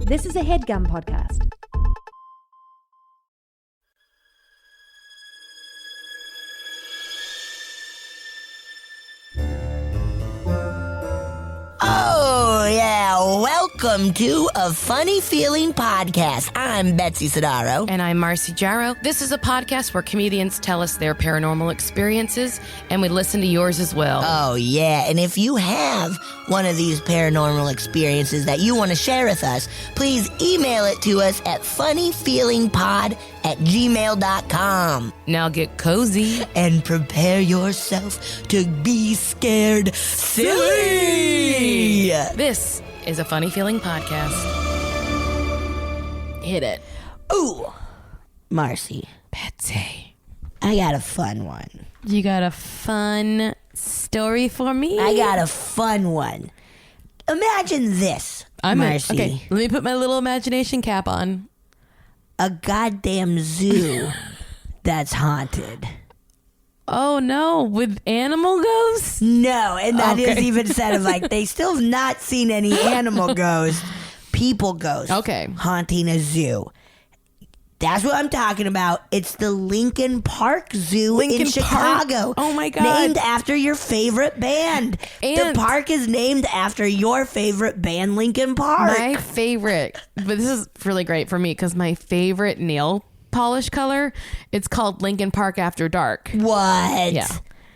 This is a HeadGum podcast. Oh, yeah. Welcome to A Funny Feeling Podcast. I'm Betsy Sidaro. And I'm Marcy Jarrow. This is a podcast where comedians tell us their paranormal experiences, and we listen to yours as well. Oh, yeah. And if you have one of these paranormal experiences that you want to share with us, please email it to us at funnyfeelingpod@gmail.com. Now get cozy. And prepare yourself to be scared silly. This is a Funny Feeling Podcast. Hit it. Ooh, Marcy. Betsy. I got a fun one. You got a fun story for me? I got a fun one. Imagine this, Marcy. Okay, let me put my little imagination cap on. A goddamn zoo that's haunted. Oh no, with animal ghosts? No, and that is even said of like, they still have not seen any animal ghosts, people ghosts. Okay. Haunting a zoo. That's what I'm talking about. It's the Lincoln Park Zoo in Chicago. Oh my God. Named after your favorite band. The And park is named after your favorite band, Lincoln Park. my favorite, but this is really great for me because my favorite nail polish color, it's called Lincoln Park After Dark. What? Yeah.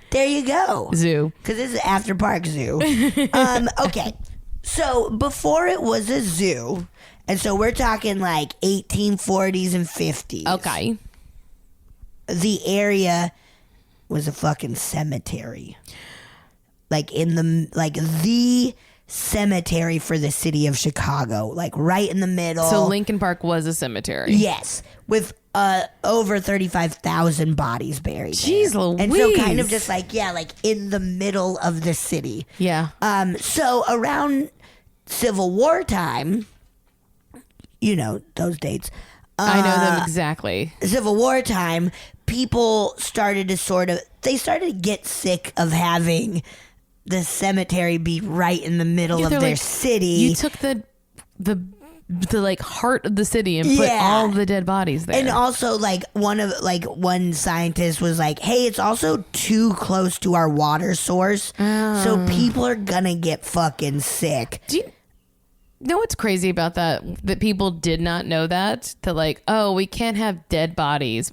There you go. Zoo. Because this is After Park Zoo. Okay. So before it was a zoo, and so we're talking like 1840s and 50s. Okay. The area was a fucking cemetery. Like the cemetery for the city of Chicago. Like right in the middle. So Lincoln Park was a cemetery. Yes. With over 35,000 bodies buried. Jeez there. Louise. And so kind of just like in the middle of the city. Yeah. So around Civil War time, you know those dates. I know them exactly. Civil War time, people started to get sick of having the cemetery be right in the middle of their city. You took the like heart of the city and put all the dead bodies there. And also one scientist was like, hey, it's also too close to our water source. So people are gonna get fucking sick. Do you know what's crazy about that? That people did not know that like, oh, we can't have dead bodies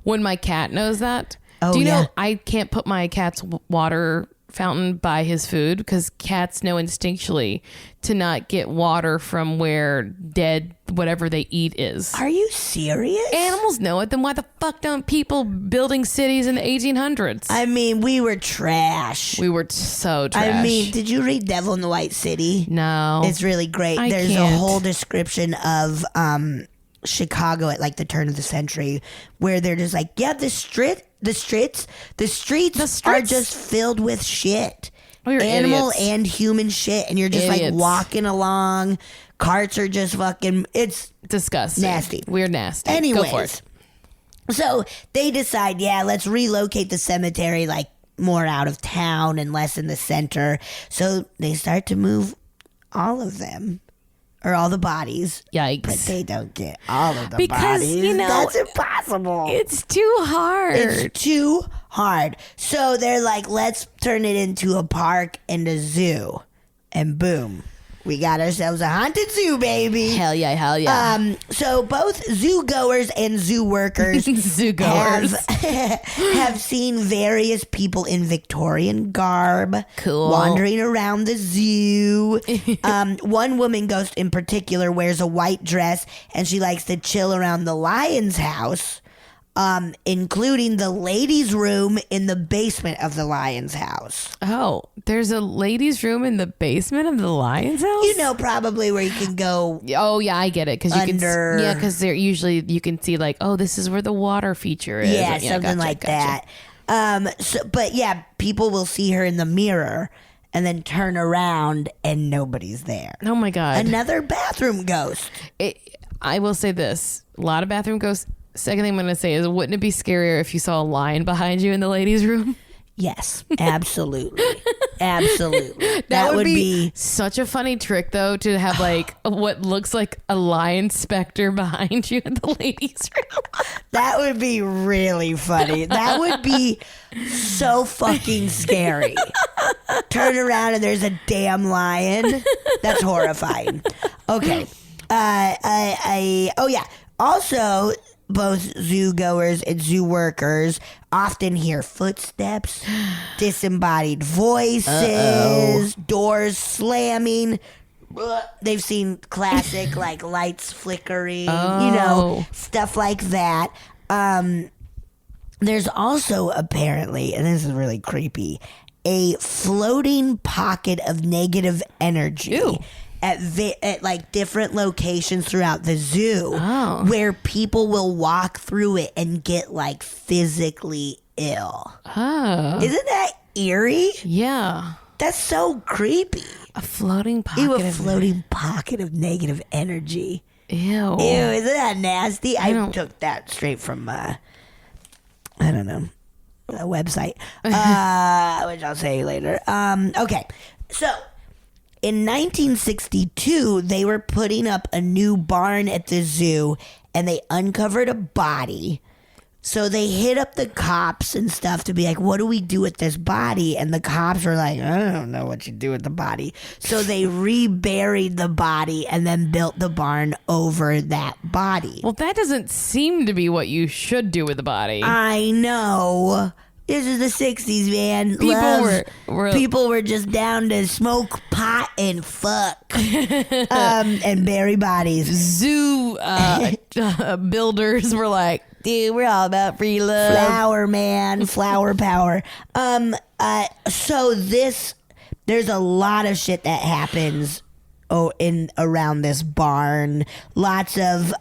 when my cat knows that. Oh, do you yeah. know I can't put my cat's water fountain by his food because cats know instinctually to not get water from where dead whatever they eat is. Are you serious? Animals know it, then why the fuck don't people building cities in the 1800s? I mean, we were trash. We were so trash. I mean, did you read Devil in the White City? No. It's really great. I There's can't. a whole description of Chicago at like the turn of the century where they're just like, yeah, the streets are just filled with shit. Oh, you're Animal idiots. and human shit. And you're just Idiots. like walking along. Carts are just fucking, it's Disgusting. nasty. We're nasty. Anyways. Go for it. So they decide, let's relocate the cemetery like more out of town and less in the center. So they start to move all of them. Or all the bodies. Yikes. But they don't get all of the Because, bodies. you know, that's impossible. It's too hard. It's too hard. So they're like, let's turn it into a park and a zoo. And boom. We got ourselves a haunted zoo, baby. Hell yeah, hell yeah. So both zoo goers and zoo workers Zoo goers. have seen various people in Victorian garb Cool. wandering around the zoo. One woman ghost in particular wears a white dress and she likes to chill around the lion's house. Including the ladies' room in the basement of the lion's house. Oh, there's a ladies' room in the basement of the lion's house? You know, probably where you can go. Oh, yeah, I get it. Because you Under- can, because they're usually you can see like, oh, this is where the water feature is. Yeah, Or- something gotcha, like gotcha. that. But yeah, people will see her in the mirror and then turn around and nobody's there. Oh my God. Another bathroom ghost. I will say this: a lot of bathroom ghosts. Second thing I'm going to say is, wouldn't it be scarier if you saw a lion behind you in the ladies' room? Yes, absolutely. Absolutely. That would be such a funny trick, though, to have like what looks like a lie inspector behind you in the ladies' room. That would be really funny. That would be so fucking scary. Turn around and there's a damn lion. That's horrifying. Okay. Oh yeah. Also, both zoo goers and zoo workers often hear footsteps, disembodied voices, doors slamming. They've seen classic like lights flickering, stuff like that. There's also apparently, and this is really creepy, a floating pocket of negative energy. Ew. At like different locations throughout the zoo where people will walk through it and get like physically ill. Oh. Isn't that eerie? Yeah. That's so creepy. A floating pocket. Ew, a floating pocket of negative energy. Ew. Ew, isn't that nasty? I took that straight from, I don't know, a website, which I'll say later. Okay, so in 1962, they were putting up a new barn at the zoo, and they uncovered a body. So they hit up the cops and stuff to be like, what do we do with this body? And the cops were like, I don't know what you do with the body. So they reburied the body and then built the barn over that body. Well, that doesn't seem to be what you should do with the body. I know. This is the 60s, man. People were just down to smoke pot and fuck. And bury bodies. Zoo builders were like, dude, we're all about free love. Flower, man. Flower power. So there's a lot of shit that happens around this barn. Lots of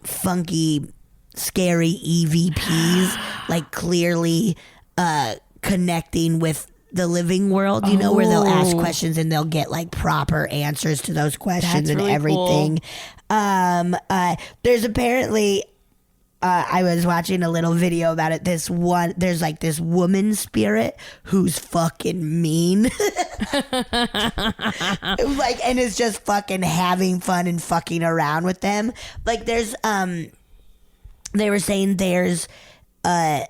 funky, scary EVPs, like clearly connecting with the living world, where they'll ask questions and they'll get like proper answers to those questions. That's and really everything. Cool. There's apparently I was watching a little video about it. There's like this woman spirit who's fucking mean. Like, and is just fucking having fun and fucking around with them. Like there's they were saying there's in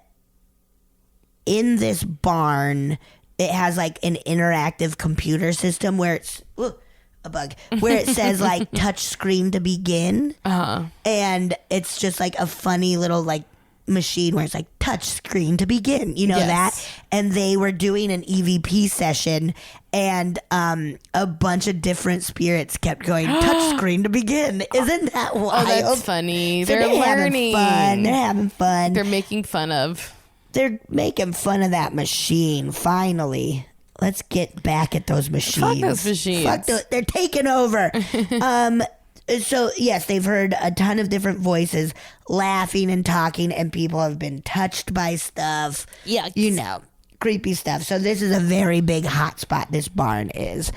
this barn, it has like an interactive computer system where it's a bug where it says like touch screen to begin, and it's just like a funny little like machine where it's like touch screen to begin, that. And they were doing an EVP session, and a bunch of different spirits kept going touch screen to begin. Isn't that wild? Oh, that's funny. So they're learning. They're having fun. They're making fun of. They're making fun of that machine. Finally. Let's get back at those machines. Fuck those machines. They're taking over. So, yes, they've heard a ton of different voices laughing and talking, and people have been touched by stuff. Yeah. Creepy stuff. So this is a very big hot spot, this barn is.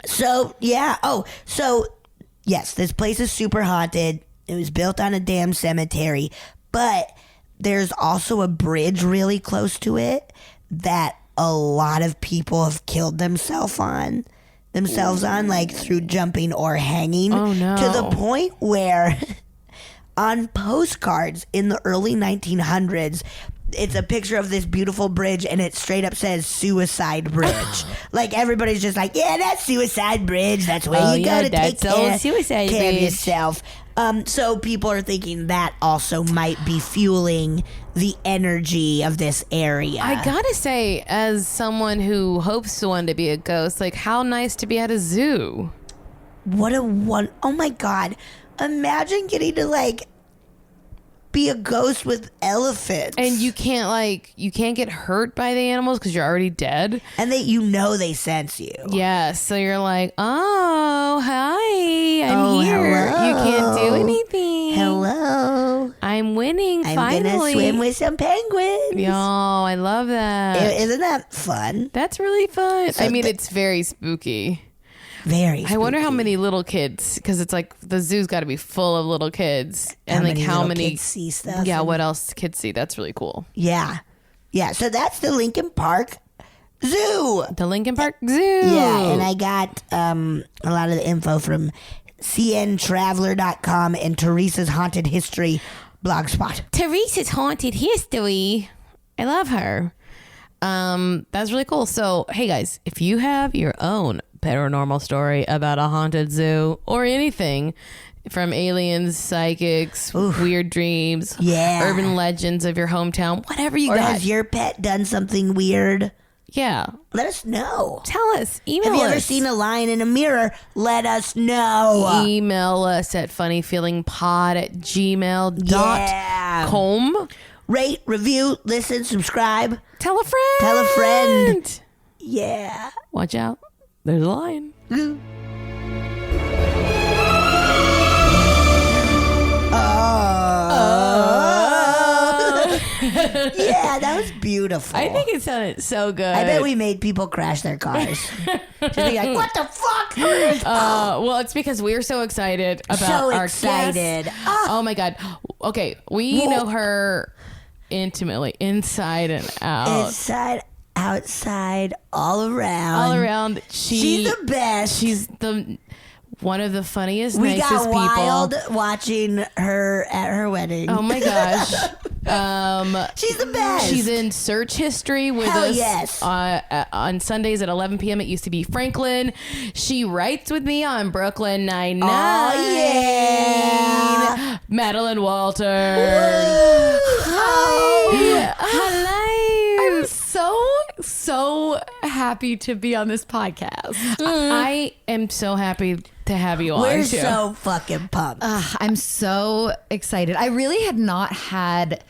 So, yeah. Oh, so, yes, this place is super haunted. It was built on a damn cemetery. But there's also a bridge really close to it that a lot of people have killed themselves on, like through jumping or hanging. Oh, no. To the point where on postcards in the early 1900s, it's a picture of this beautiful bridge and it straight up says Suicide Bridge. Like everybody's just like, yeah, that's Suicide Bridge. That's where you go to take care of yourself. So people are thinking that also might be fueling the energy of this area. I gotta say, as someone who hopes to one to be a ghost, like how nice to be at a zoo. Oh my God. Imagine getting to like be a ghost with elephants. And you can't get hurt by the animals because you're already dead. And they sense you. Yeah, so you're like, oh, hi, I'm here. Hello. You can't do anything. Hello. I'm winning, finally. I'm going to swim with some penguins. Yo, I love that. Isn't that fun? That's really fun. So I mean, it's very spooky. Very spooky. I wonder how many little kids, because it's like the zoo's got to be full of little kids, and like how little many kids see stuff. Yeah, what else kids see? That's really cool. Yeah. So that's the Lincoln Park Zoo. The Lincoln Park Zoo. Yeah, and I got a lot of the info from cntraveler.com and Teresa's Haunted History blogspot. Teresa's Haunted History. I love her. That's really cool. So, hey guys, if you have your own paranormal story about a haunted zoo or anything from aliens, psychics, weird dreams, urban legends of your hometown, whatever you or got. has your pet done something weird? Yeah. Let us know. Tell us. Email us. Have you ever seen a lion in a mirror? Let us know. Email us at funnyfeelingpod@gmail.com. Rate, review, listen, subscribe. Tell a friend. Yeah. Watch out. There's a lion. Yeah, that was beautiful. I think it sounded so good. I bet we made people crash their cars. Just be like, what the fuck? Well, it's because we're so excited about our guest. Oh my God. Okay, we know her intimately, inside and out. Inside, outside, all around. All around. She's the best. She's one of the funniest, we nicest got wild people. watching her at her wedding. Oh my gosh. She's the best. She's in search history with us on Sundays at 11 p.m. It used to be Franklin. She writes with me on Brooklyn Nine-Nine. Oh, yeah. Madeline Walter. Hi. Hello. I'm so happy to be on this podcast. I am so happy to have you on. We're too. so fucking pumped. I'm so excited. I really had not had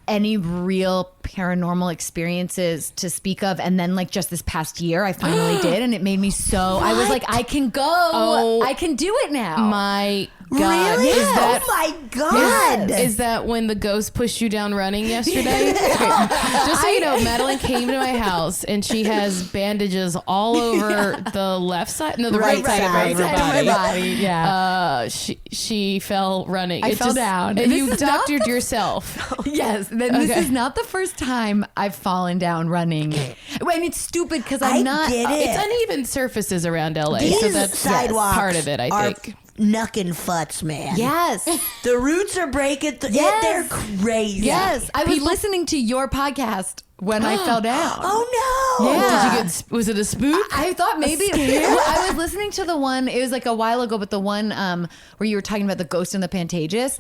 any real paranormal experiences to speak of, and then like just this past year I finally did, and it made me so I was like, I can go. I can do it now. My God. Really? Is that, oh my God. Is that when the ghost pushed you down running yesterday? Just so you know, Madeline came to my house and she has bandages all over the left side, no, the right side of her body. Yeah. She fell running. I fell down. And you doctored yourself. Yes. This is not the first time I've fallen down running. And it's stupid because I'm not. Get it. It's uneven surfaces around LA. These so that's sidewalks part of it, I think. Knucking futs, man. Yes. The roots are breaking. Yes. They're crazy. Yes. I was listening to your podcast when I fell down. Oh, no. Yeah. Was it a spook? I thought maybe I was listening to the one, it was like a while ago, but the one where you were talking about the ghost in the Pantages.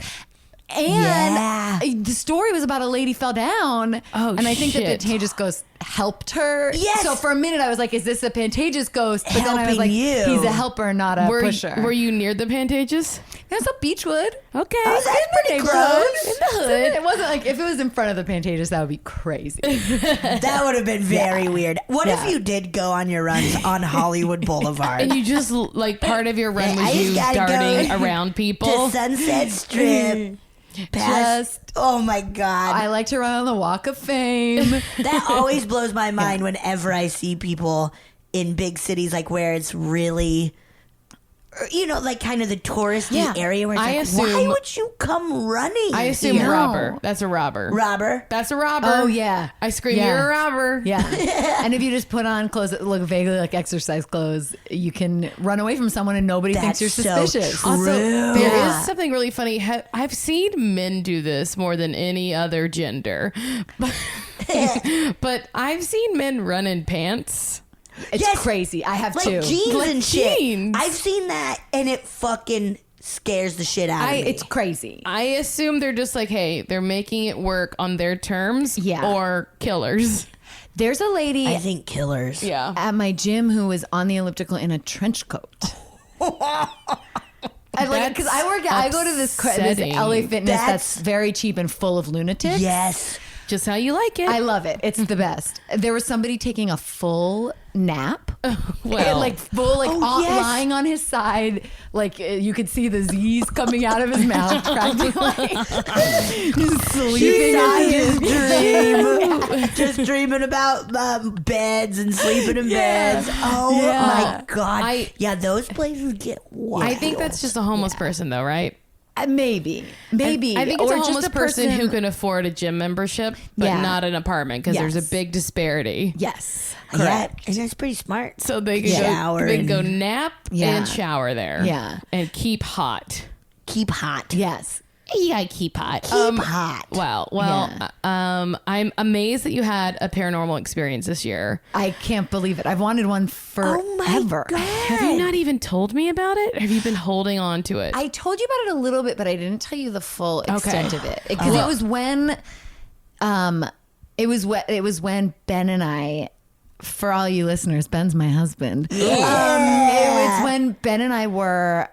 And the story was about a lady fell down. Oh, and I think shit. the Pantages ghost helped her. Yes. So for a minute I was like, is this a Pantages ghost? But then I was Helping like, you. he's a helper, not a pusher. Were you near the Pantages? It was a Beechwood. Okay. Oh, that's pretty close. In the hood. It wasn't like, if it was in front of the Pantages, that would be crazy. That would have been very weird. What if you did go on your runs on Hollywood Boulevard? And you just, like, part of your run I was just you gotta darting go around people? to Sunset Strip. Oh my God. I like to run on the Walk of Fame. That always blows my mind whenever I see people in big cities, like where it's really, you know, like kind of the touristy area where it's why would you come running? I assume here? robber. That's a robber. Robber? That's a robber. Oh, yeah. I scream, Yeah. you're a robber. Yeah. And if you just put on clothes that look vaguely like exercise clothes, you can run away from someone and nobody thinks you're so suspicious. true. Also, there Yeah. is something really funny. I've seen men do this more than any other gender. But I've seen men run in pants. It's crazy. I have Like too. jeans Like and shit. jeans. I've seen that and it fucking scares the shit out of me. It's crazy. I assume they're just like, hey, they're making it work on their terms or killers. There's a lady I think killers. Yeah. at my gym who was on the elliptical in a trench coat. Because I go to this upsetting. LA Fitness That's- that's very cheap and full of lunatics. Yes. Just how you like it. I love it. It's the best. There was somebody taking a full nap Well, like full, like yes. lying on his side, like you could see the Z's coming out of his mouth, practically. Just sleeping in his dream. Just dreaming about beds and sleeping in beds. Oh my God. Those places get wild. I think that's just a homeless person, though, right? Maybe. I think it's Or a just homeless person who can afford a gym membership, but Yeah. not an apartment, because there's a big disparity. Yes. Yeah, and that's pretty smart. So they can Shower go, they can go and- nap Yeah. and shower there. Yeah. And keep hot. Keep hot. Yes. You gotta keep hot. Keep hot. Well, Yeah. I'm amazed that you had a paranormal experience this year. I can't believe it. I've wanted one forever. Oh my God. Have you not even told me about it? Have you been holding on to it? I told you about it a little bit, but I didn't tell you the full extent of it. Because Well- it was when Ben and I, for all you listeners, Ben's my husband. It was when Ben and I were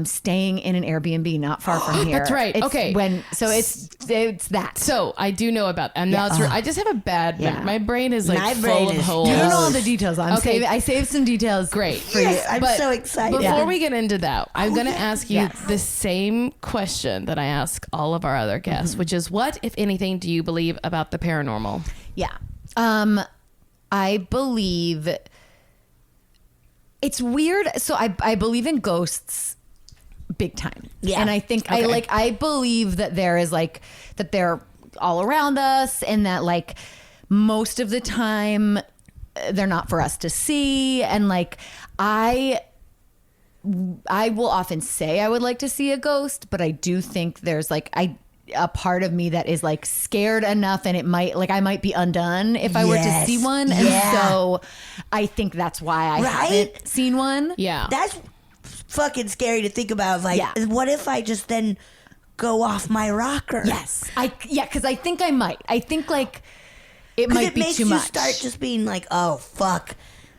staying in an Airbnb not far from here. That's right. It's Okay. It's that. So I do know about, and now I just have a bad. Yeah. My brain is like My full brain of is- holes. You don't know all the details. Okay. I saved some details. Great. For Yes, you. I'm But so excited. Before we get into that, I'm going to yes. ask you Yes. the same question that I ask all of our other guests, which is, what, if anything, do you believe about the paranormal? Yeah. I believe it's weird. So I believe in ghosts big time. Yeah. And I think Okay. I believe that there is like that they're all around us and that like most of the time they're not for us to see. And like I will often say I would like to see a ghost, but I do think there's like a part of me that is like scared enough, and it might like I might be undone if I were to Yes. see one. Yeah. And so I think that's why I Right? haven't seen one. Yeah. That's fucking scary to think about. Like, Yeah. what if I just then go off my rocker? Yes. Because I think I might. I think like it Because might it be makes too you much. start just being like, oh, fuck.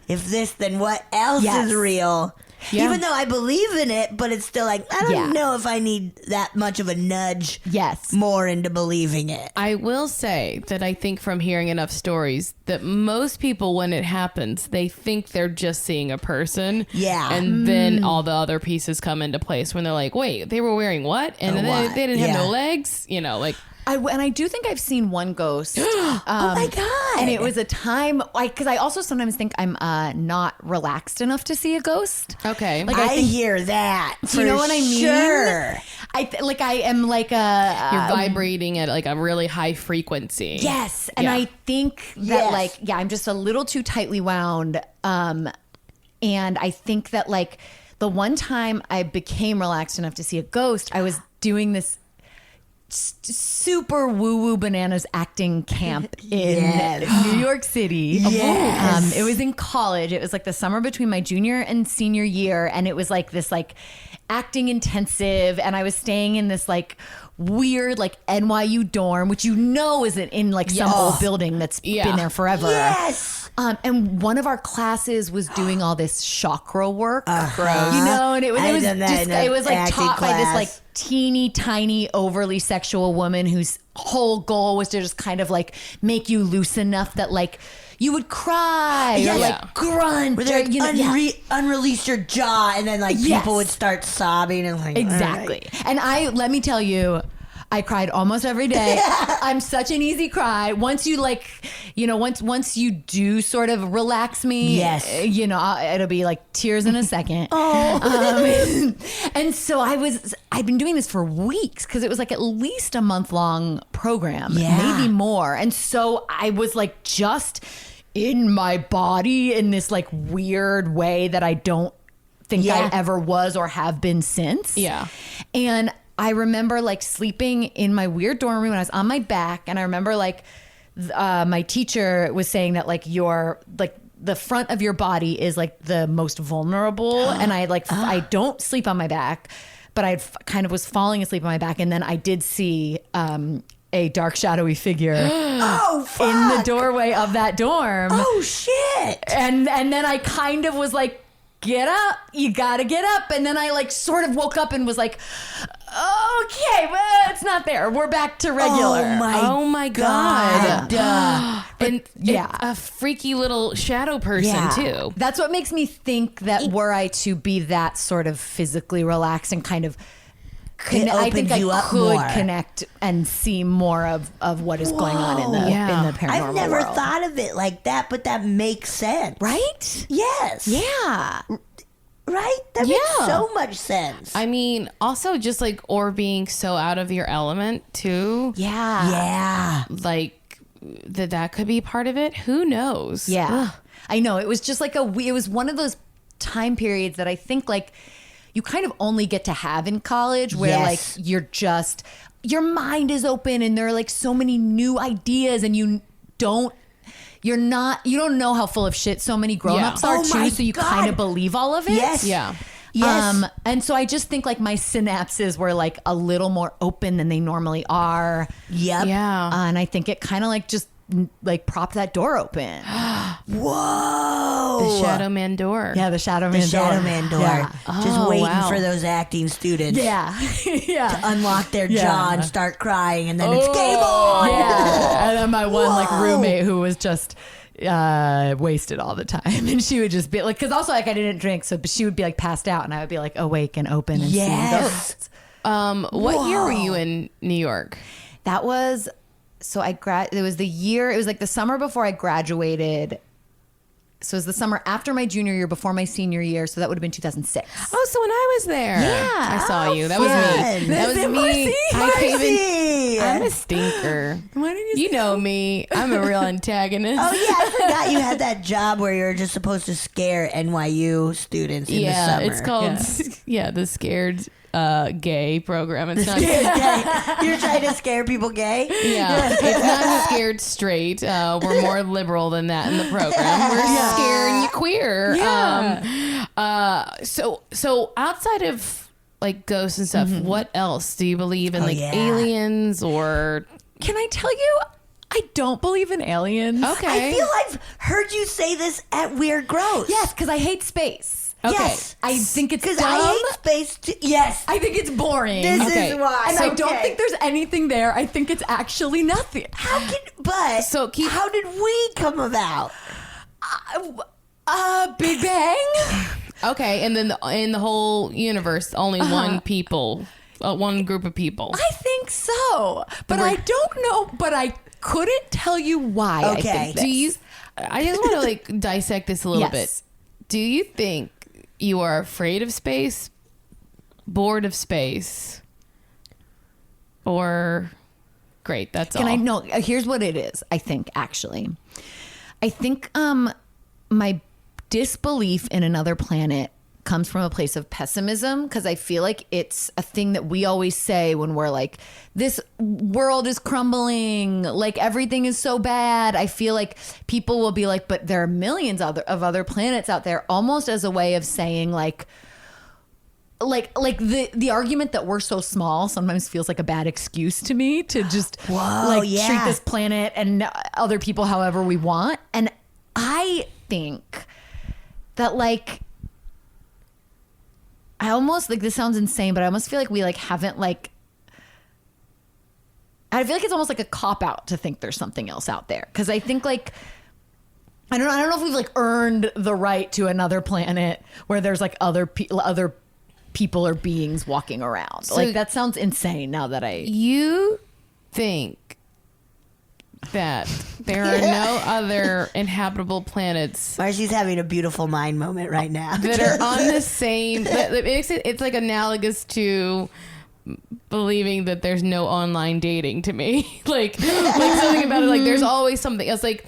If this, then what else Yes. is real? Yeah. Even though I believe in it, but it's still like, I don't Yeah. know if I need that much of a nudge Yes. more into believing it. I will say that I think from hearing enough stories that most people, when it happens, they think they're just seeing a person. Yeah. And then all the other pieces come into place when they're like, wait, they were wearing what? And then what? they didn't have Yeah. no legs. You know, like, And I do think I've seen one ghost. Oh my God. And it was a time, because I also sometimes think I'm not relaxed enough to see a ghost. okay. Like, I think- hear that. Do you know what I mean? Sure. I am like a You're vibrating at like a really high frequency. yes, and Yeah. I think that Yes. I'm just a little too tightly wound. And I think that like the one time I became relaxed enough to see a ghost, I was doing this super woo-woo bananas acting camp in Yes. New York City. Yes. It was in college. It was like the summer between my junior and senior year, and it was like this like acting intensive, and I was staying in this like weird like NYU dorm, which is in like some Yes. old building that's Yeah. been there forever. Yes. And one of our classes was doing all this chakra work, Gross. you know, and it I've was done that just in an it was like acting taught by this class. like teeny tiny overly sexual woman whose whole goal was to just kind of like make you loose enough that like you would cry Yeah. or like grunt Where or, they like you know, yeah. unrelease your jaw, and then like Yes. people would start sobbing and like Exactly. And let me tell you, I cried almost every day. I'm such an easy cry. Once you like, once you do sort of relax me, Yes. It'll be like tears in a second. And so I'd been doing this for weeks because it was like at least a month-long program, Yeah. maybe more. And so I was like just in my body in this like weird way that I don't think Yeah. I ever was or have been since. Yeah. And I remember like sleeping in my weird dorm room and I was on my back. And I remember like my teacher was saying that like the front of your body is like the most vulnerable. And I don't sleep on my back, but I kind of was falling asleep on my back. And then I did see a dark shadowy figure Oh, fuck. in the doorway of that dorm. Oh shit. And then I kind of was like, get up, you gotta get up. And then I like sort of woke up and was like, okay, well, it's not there. We're back to regular. Oh my God. And yeah. a freaky little shadow person too. That's what makes me think that were I to be that sort of physically relaxed and kind of I think I could connect and see more of what is going on in the paranormal I've never world. thought of it like that, but that makes sense. Right? Yes. Yeah. Right? That makes so much sense. I mean, also just like, or being so out of your element too. Yeah. Yeah. Like that could be part of it. Who knows? Yeah. I know. It was just like it was one of those time periods that I think like you kind of only get to have in college where like your mind is open and there are like so many new ideas and you don't know how full of shit so many grown-ups are too, so you kind of believe all of it. Yes. Yeah. Yes. And so I just think like my synapses were like a little more open than they normally are. Yep. Yeah. And I think it kind of like just like propped that door open. Whoa. The Shadow Man door. Yeah, the Shadow The Man door. Shadow Man door. Yeah. Just waiting wow. for those acting students Yeah. to unlock their jaw and start crying, and then it's game Oh, on. yeah. And then my one like Whoa. roommate who was just wasted all the time, and she would just be like, because also like I didn't drink, so she would be like passed out, and I would be like awake and open and seeing ghosts. What year were you in New York? That was it was the summer before I graduated. So it was the summer after my junior year, before my senior year. So that would have been 2006. Oh, so when I was there. Yeah. I saw you. That was fun. me. That was me. Marcy. I came in. Marcy. I'm a stinker. Why didn't You know me. I'm a real antagonist. Oh yeah, I forgot you had that job where you were just supposed to scare NYU students in the summer. It's called the Scared Gay program. It's not. You're trying to scare people gay? Yeah, it's not Scared Straight. We're more liberal than that in the program. We're scaring you queer. Yeah. So outside of like ghosts and stuff, what else do you believe in? Aliens or? Can I tell you? I don't believe in aliens. Okay. I feel I've heard you say this at Weird Gross. Yes, because I hate space. Okay. Yes. I think it's dumb. Because I hate space too. Yes. I think it's boring. This Okay. is why. and I don't think there's anything there. I think it's actually nothing. How did we come about? Big Bang? Okay, and then in the whole universe, only one group of people. I think so. But I don't know. But I couldn't tell you why I Okay. think this. Do you? I just want to like dissect this a little bit. Do you think you are afraid of space, bored of space, or great? That's all. Can I know? Here's what it is. I think actually, I think my disbelief in another planet comes from a place of pessimism, because I feel like it's a thing that we always say when we're like, this world is crumbling, like everything is so bad. I feel like people will be like, but there are millions of other planets out there, almost as a way of saying like the argument that we're so small sometimes feels like a bad excuse to me to just treat this planet and other people however we want. And I think that like, I almost like, this sounds insane, but I almost feel like we like haven't like, I feel like it's almost like a cop out to think there's something else out there. Cause I think like, I don't know if we've like earned the right to another planet where there's like other people or beings walking around. So like that sounds insane now that You think that there are no other inhabitable planets Marcy's having a beautiful mind moment right now. that are on the same. It's like analogous to believing that there's no online dating to me. like something about it. Like there's always something else. Like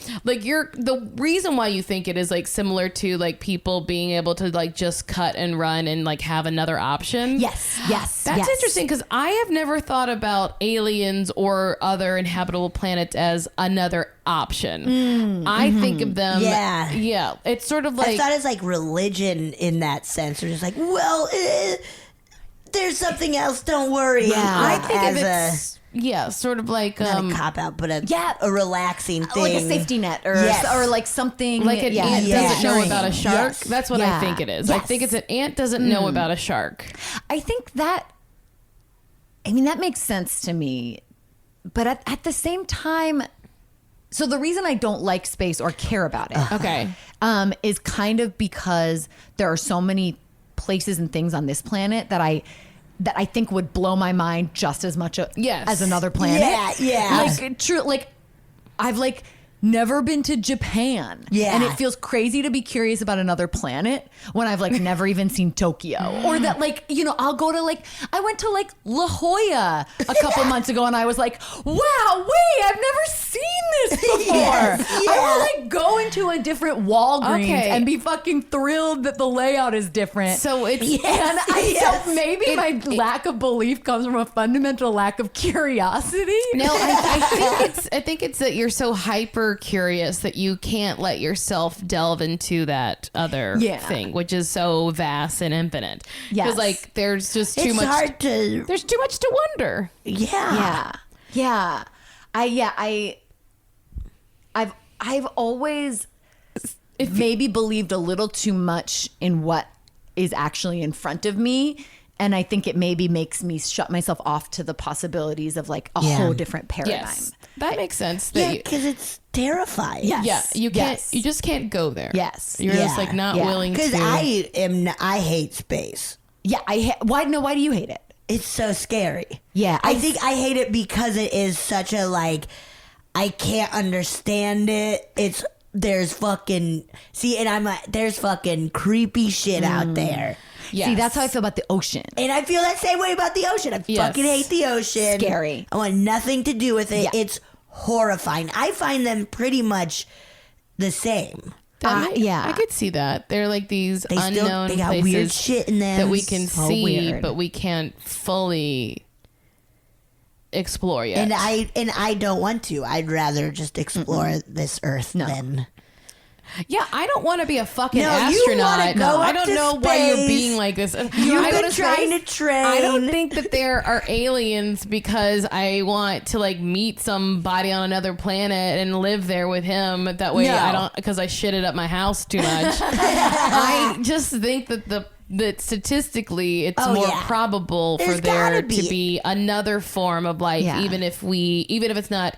you're the reason why you think it is like similar to like people being able to like just cut and run and like have another option. Yes. That's interesting, because I have never thought about aliens or other inhabitable planets as another option. I think of them. Yeah. It's sort of like, I thought it's like religion in that sense. They're just like, well, there's something else. Don't worry. Yeah. I think of as it, sort of like not a cop out, but a relaxing thing, like a safety net or like something like an ant doesn't know about a shark. Yes. That's what I think it is. I Yes. think it's an ant doesn't know about a shark. I think that I mean, that makes sense to me. But at the same time, so the reason I don't like space or care about it Okay. is kind of because there are so many places and things on this planet that I think would blow my mind just as much as another planet. Yeah. Like true, like I've like never been to Japan. Yeah. And it feels crazy to be curious about another planet when I've like never even seen Tokyo. Or that like, you know, I'll go to like, I went to like La Jolla a couple months ago and I was like, wow, wait, I've never seen this before. I will like go into a different Walgreens and be fucking thrilled that the layout is different. So it's So maybe my lack of belief comes from a fundamental lack of curiosity. No, I think it's that you're so hyper curious that you can't let yourself delve into that other thing, which is so vast and infinite. Because like there's just too much. Hard to. There's too much to wonder. Yeah. I've always maybe believed a little too much in what is actually in front of me. And I think it maybe makes me shut myself off to the possibilities of like a whole different paradigm. Yes, that makes sense. Yeah, because it's terrifying. Yeah, you can't. You just can't go there. Yes, you're just like not willing to. Because I hate space. Yeah, why do you hate it? It's so scary. Yeah, I think I hate it because it is such a like. I can't understand it. There's fucking there's fucking creepy shit out there. Yes. See, that's how I feel about the ocean. And I feel that same way about the ocean. I fucking hate the ocean. Scary. I want nothing to do with it. Yeah. It's horrifying. I find them pretty much the same. I could see that. They're like these unknown they got places weird shit in them. that we can So see, weird. but we can't fully explore yet. And I don't want to. I'd rather just explore this earth than. Yeah, I don't want to be a fucking No, you astronaut. wanna go I up don't to know why you're space. being like this. You've been trying to train. I don't think that there are aliens because I want to like meet somebody on another planet and live there with him. That way, I don't because I shitted up my house too much. I just think that statistically it's more probable for there to be another form of life, even if it's not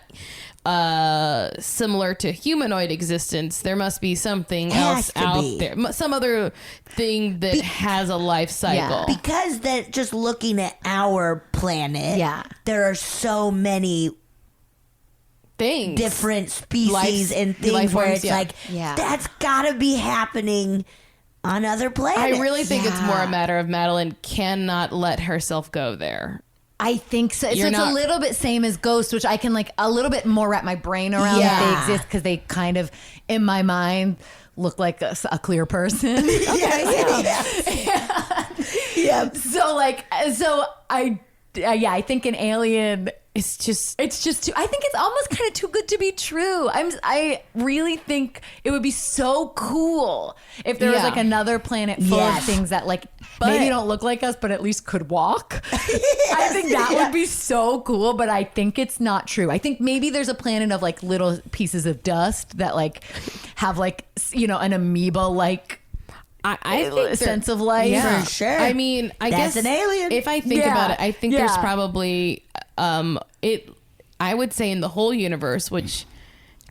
similar to humanoid existence. There must be something else out there, some other thing that has a life cycle. Because that just looking at our planet, there are so many things, different species and things where it's like that's gotta be happening on other planets. I really think it's more a matter of Madeline cannot let herself go there. I think so. So it's a little bit same as ghosts, which I can like a little bit more wrap my brain around that they exist because they kind of, in my mind, look like a clear person. So I think an alien. It's just too. I think it's almost kind of too good to be true. I really think it would be so cool if there was like another planet full of things that like maybe don't look like us, but at least could walk. I think that would be so cool, but I think it's not true. I think maybe there's a planet of like little pieces of dust that like have like, you know, an amoeba like. I think sense of life. Yeah, for sure. I mean, I guess an alien. If I think about it, I think there's probably I would say in the whole universe, which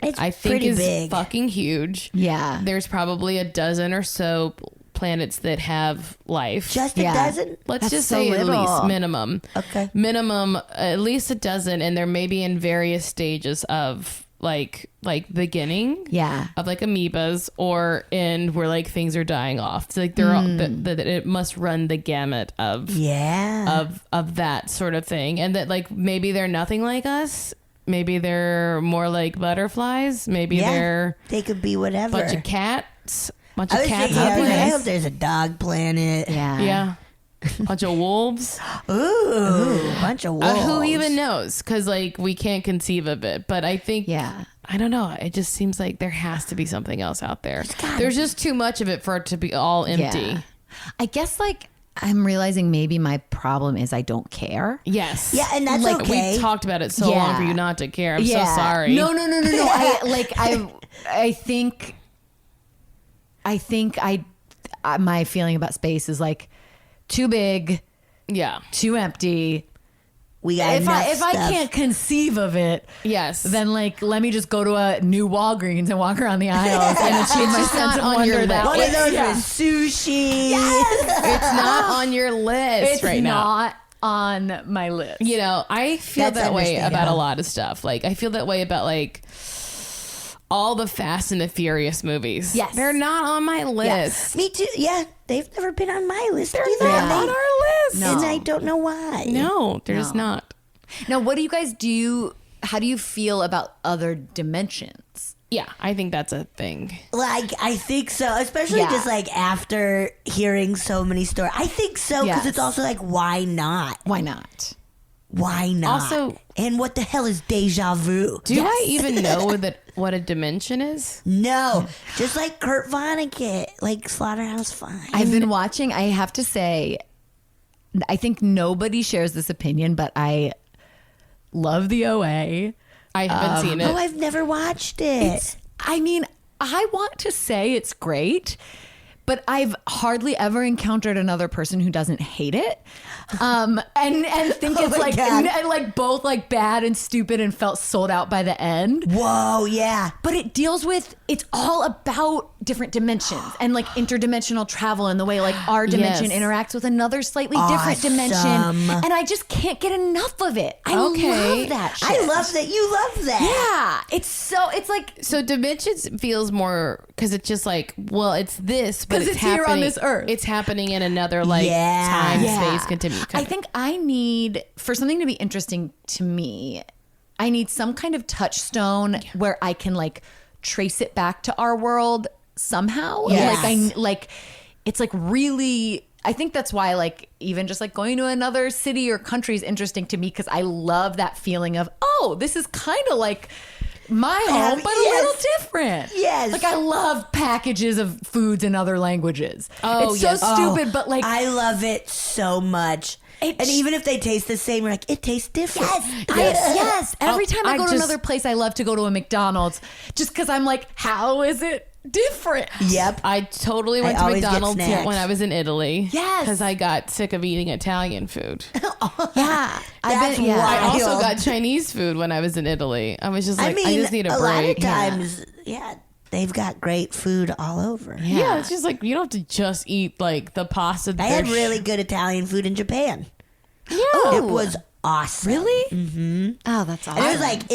I think is big. fucking huge. Yeah. There's probably a dozen or so planets that have life. Just a dozen? Let's just so say little. at least minimum. Okay. Minimum at least a dozen, and they're maybe in various stages of like beginning of like amoebas or in where like things are dying off. So like they're all that it must run the gamut of of that sort of thing, and that like maybe they're nothing like us, maybe they're more like butterflies, maybe they could be whatever. bunch of cats I hope there's a dog planet. bunch of wolves. Ooh, bunch of wolves. Who even knows? Because like we can't conceive of it. But I think, I don't know. It just seems like there has to be something else out there. There's just too much of it for it to be all empty. Yeah. I guess like I'm realizing maybe my problem is I don't care. Yes. Yeah, and that's like okay. we talked about it so long for you not to care. I'm so sorry. No. I think my feeling about space is like too big, too empty, We got if I stuff. can't conceive of it, Yes. then like let me just go to a new Walgreens and walk around the aisles and achieve my just sense not of on your wonder that list. one way. of those Yeah. with sushi. It's not on your list It's right now. not on my list. You know, I feel That's that way about a understandable. lot of stuff. Like, I feel that way about like all the Fast and the Furious movies. Yes. They're not on my list. Me too. Yeah, they've never been on my list They're either. not and they- on our list. No. And I don't know why. No, they're just not. Now, what do you guys do? How do you feel about other dimensions? Yeah, I think that's a thing. Like, I think so, especially Yeah. just like after hearing so many stories. I think so because Yes. it's also like, why not? Why not? Why not? Also- and what the hell is deja vu? Do I even know what a dimension is? No, just like Kurt Vonnegut, like Slaughterhouse-Five. I've been watching. I have to say, I think nobody shares this opinion, but I love the OA. I haven't seen it. Oh, I've never watched it. I mean, I want to say it's great, but I've hardly ever encountered another person who doesn't hate it, and think Oh it's my like God. like both like bad and stupid and felt sold out by the end. Whoa, yeah. But it deals with, it's all about different dimensions and like interdimensional travel and the way like our dimension Yes. interacts with another slightly different dimension. Awesome. And I just can't get enough of it. I Okay. love that shit. I love that you love that. Yeah. It's like, So dimensions feels more because it's just like, well, it's this, but 'Cause it's it's here on happening. this earth. It's happening in another like Yeah. time yeah. space continuum. I think I need, for something to be interesting to me, I need some kind of touchstone where I can like trace it back to our world somehow. Yes. Like it's like really, I think that's why like even just like going to another city or country is interesting to me because I love that feeling of, oh, this is kind of like my home, but a yes. little different. Yes. Like I love packages of foods in other languages. Oh, it's yes. so stupid, but like I love it so much. It- And even if they taste the same, we're like, it tastes different. Yes. Every Oh, time I I go to just- another place, I love to go to a McDonald's just because I'm like, how is it different? Yep. I totally went I to always get McDonald's snacks. when I was in Italy. Yes. Because I got sick of eating Italian food. Yeah. That's I wild. also got Chinese food when I was in Italy. I was just I like, mean, I just need a lot of break. times, yeah, they've got great food all over. Yeah, it's just like you don't have to just eat like the pasta. They had really good Italian food in Japan. yeah. It was awesome. Really? Mm-hmm. Oh, that's awesome. And it was like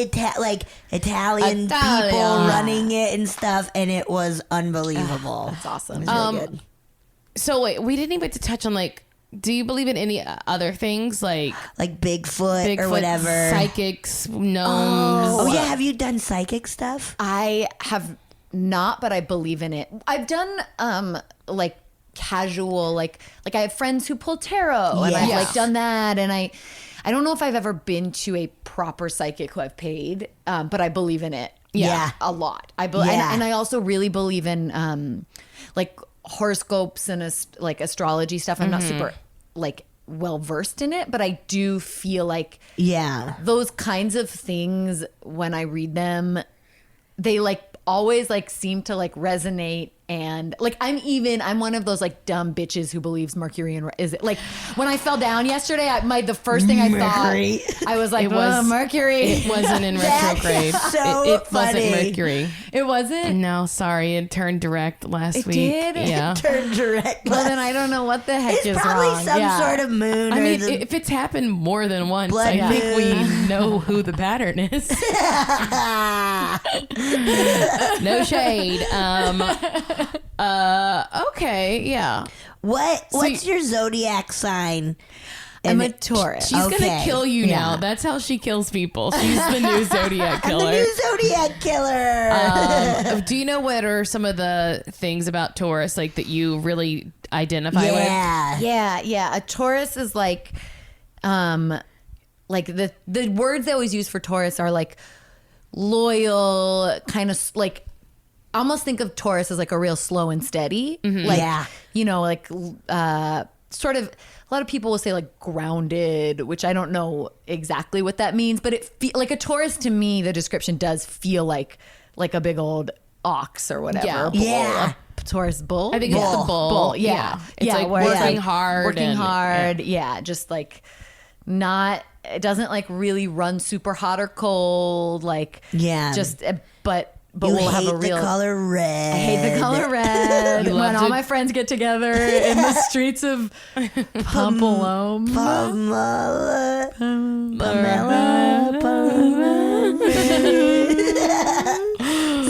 Italian people Italia. running it and stuff, and it was unbelievable. that's awesome. It was really good. So wait, we didn't even get to touch on like, do you believe in any other things like Like Bigfoot, or Bigfoot, whatever. psychics, gnomes? Oh yeah, have you done psychic stuff? I have not, but I believe in it. I've done like casual, like I have friends who pull tarot, and I've Yes. like done that, and I don't know if I've ever been to a proper psychic who I've paid, but I believe in it. Yeah. a lot. I believe, Yeah. and I also really believe in like horoscopes and like astrology stuff. I'm not super like well versed in it, but I do feel like Yeah. those kinds of things when I read them, they like always like seem to like resonate. And like I'm one of those like dumb bitches who believes Mercury and is it like when I fell down yesterday, the first thing I Mercury. thought I was like, It was- Mercury. It wasn't in That's retrograde. so it funny. wasn't Mercury. It wasn't. No, sorry, it turned direct last It week. did? Yeah. Turn direct. Well, then I don't know what the heck It's is probably wrong. some Yeah. sort of moon. I or mean, the, if it's happened more than once, Blood I think we moon. know who the pattern is. No shade. Okay, yeah. what's your zodiac sign? I'm And a Taurus. She's gonna Okay. kill you now. Yeah. That's how she kills people. She's the new Zodiac I'm the killer. new zodiac killer. Do you know what are some of the things about Taurus like that you really identify with? yeah. Yeah. A Taurus is like the words they always use for Taurus are like loyal, kind of like almost think of Taurus as like a real slow and steady. Like, Yeah. you know, like sort of a lot of people will say like grounded, which I don't know exactly what that means, but like a Taurus to me, the description does feel like a big old ox or whatever. Yeah. Bull, Yeah. a Taurus bull. I think it's the bull. Yeah. It's like where working hard. Working and- hard. Yeah. Just like not it doesn't like really run super hot or cold. Like just but you we'll hate have a real the color red. I hate the color red. You When loved all it. my friends get together in the streets of Pamplona.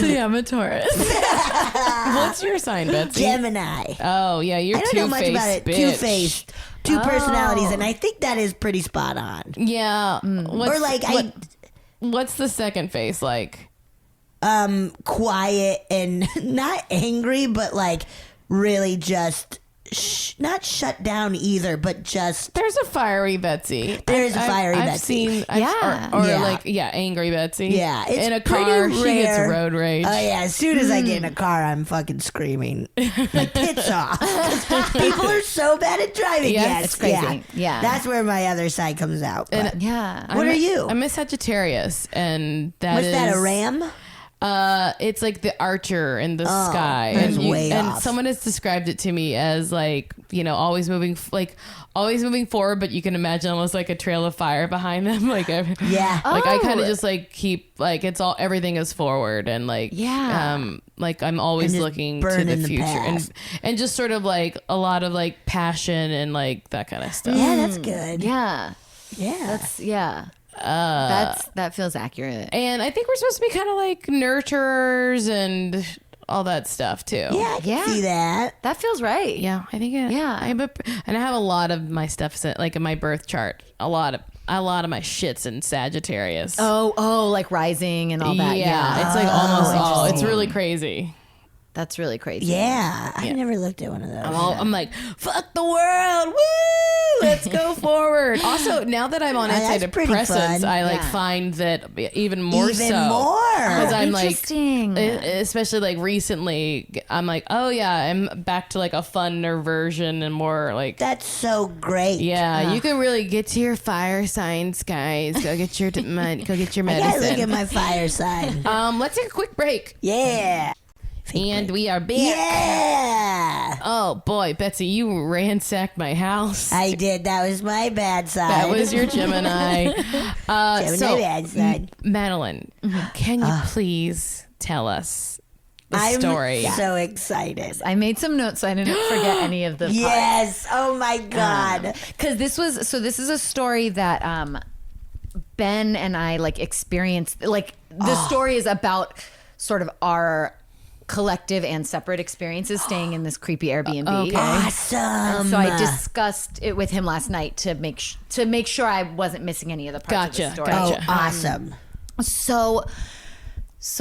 See, I'm a Taurus. What's your sign, Betsy? Gemini. Oh yeah, you're I don't know much about it. bitch. Two-faced. Two personalities, and I think that is pretty spot on. Yeah. Or like what's the second face like? Quiet and not angry, but like really just not shut down either, but just There's a fiery Betsy. There is a fiery I've Betsy. Yeah. Or Yeah. like angry Betsy. yeah, it's in a pretty car, she gets rare. road rage. Oh yeah, as soon as I get in a car, I'm fucking screaming my tits off. People are so bad at driving. Yes, Yes, it's crazy. Yeah. that's where my other side comes out. But Yeah. what are you? I'm a Sagittarius, and was that a ram? It's like the archer in the Oh, sky, that's and way and off. someone has described it to me as like always moving forward, but you can imagine almost like a trail of fire behind them. Like Yeah. like I kind of Oh. just like keep like everything is forward and like like I'm always And just looking burn to in the the future past. and just sort of like a lot of like passion and like that kind of stuff. Yeah, that's good. Yeah. Yeah. That feels accurate. And I think we're supposed to be kind of like nurturers and all that stuff too. Yeah, I can Yeah. see that. That feels right. Yeah, I think Yeah. and I have a lot of my stuff set, like in my birth chart. A lot of my shit's in Sagittarius. Oh, like rising and all that. Yeah. It's like almost all. It's interesting. really crazy. That's really crazy. Yeah, I never looked at one of those. I'm like, fuck the world, woo! Let's go forward. Also, now that I'm on That's pretty antidepressants, fun. I like Yeah. find that even more Even so. more. Because I'm like, Interesting. especially like recently, I'm like, oh yeah, I'm back to like a funner version and more like. That's so great. Yeah, you can really get to your fire signs, guys. Go get your go get your I gotta look medicine. at my fire sign. Let's take a quick break, Yeah. and we are back. Yeah. Oh boy, Betsy, you ransacked my house. I did. That was my bad side. That was your Gemini. Gemini bad side. Madeline, can you please tell us the I'm story? so excited. I made some notes so I didn't forget any of the Yes. Oh my God. because this is a story that Ben and I like experienced. Like the story is about sort of our collective and separate experiences staying in this creepy Airbnb. Okay. Awesome. So I discussed it with him last night to make sure I wasn't missing any of the parts of the story. Oh, Gotcha. awesome. So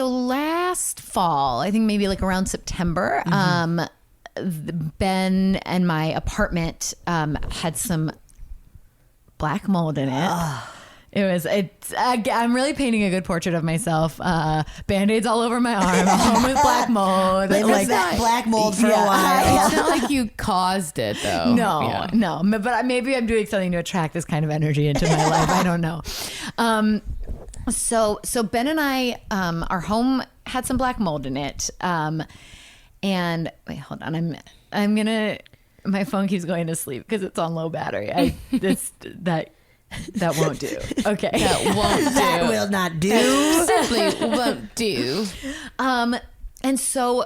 last fall, I think maybe like around September, Ben and my apartment had some black mold in it. I'm really painting a good portrait of myself. Band-aids all over my arm, home with black mold. Lived with that black mold for a while. It's not like you caused it, though. No. But maybe I'm doing something to attract this kind of energy into my life. I don't know. So Ben and I, our home had some black mold in it. And wait, hold on. I'm gonna. My phone keeps going to sleep because it's on low battery. That won't do. Okay. That won't do. That will not do. Simply won't do. And so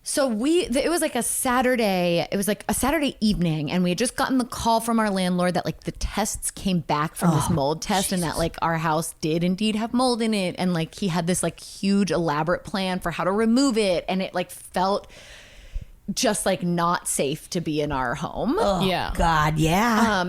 it was like a Saturday. It was like a Saturday evening, and we had just gotten the call from our landlord that like the tests came back from this mold test, and that like our house did indeed have mold in it, and like he had this like huge elaborate plan for how to remove it, and it like felt just like not safe to be in our home. Yeah. God, yeah.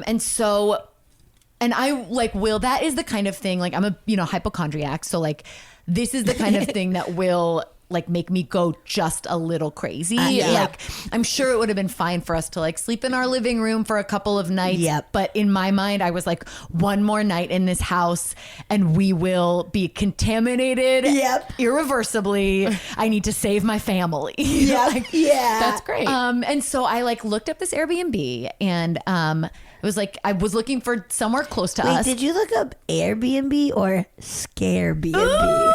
And I like that is the kind of thing, like I'm a hypochondriac, so like this is the kind of thing that will like make me go just a little crazy. Yeah. Like I'm sure it would have been fine for us to like sleep in our living room for a couple of nights. Yep. But in my mind, I was like, one more night in this house and we will be contaminated. Yep. Irreversibly. I need to save my family. Yep. Yeah. That's great. And so I like looked up this Airbnb, and it was like I was looking for somewhere close to Wait, us. did you look up Airbnb or Scarebnb?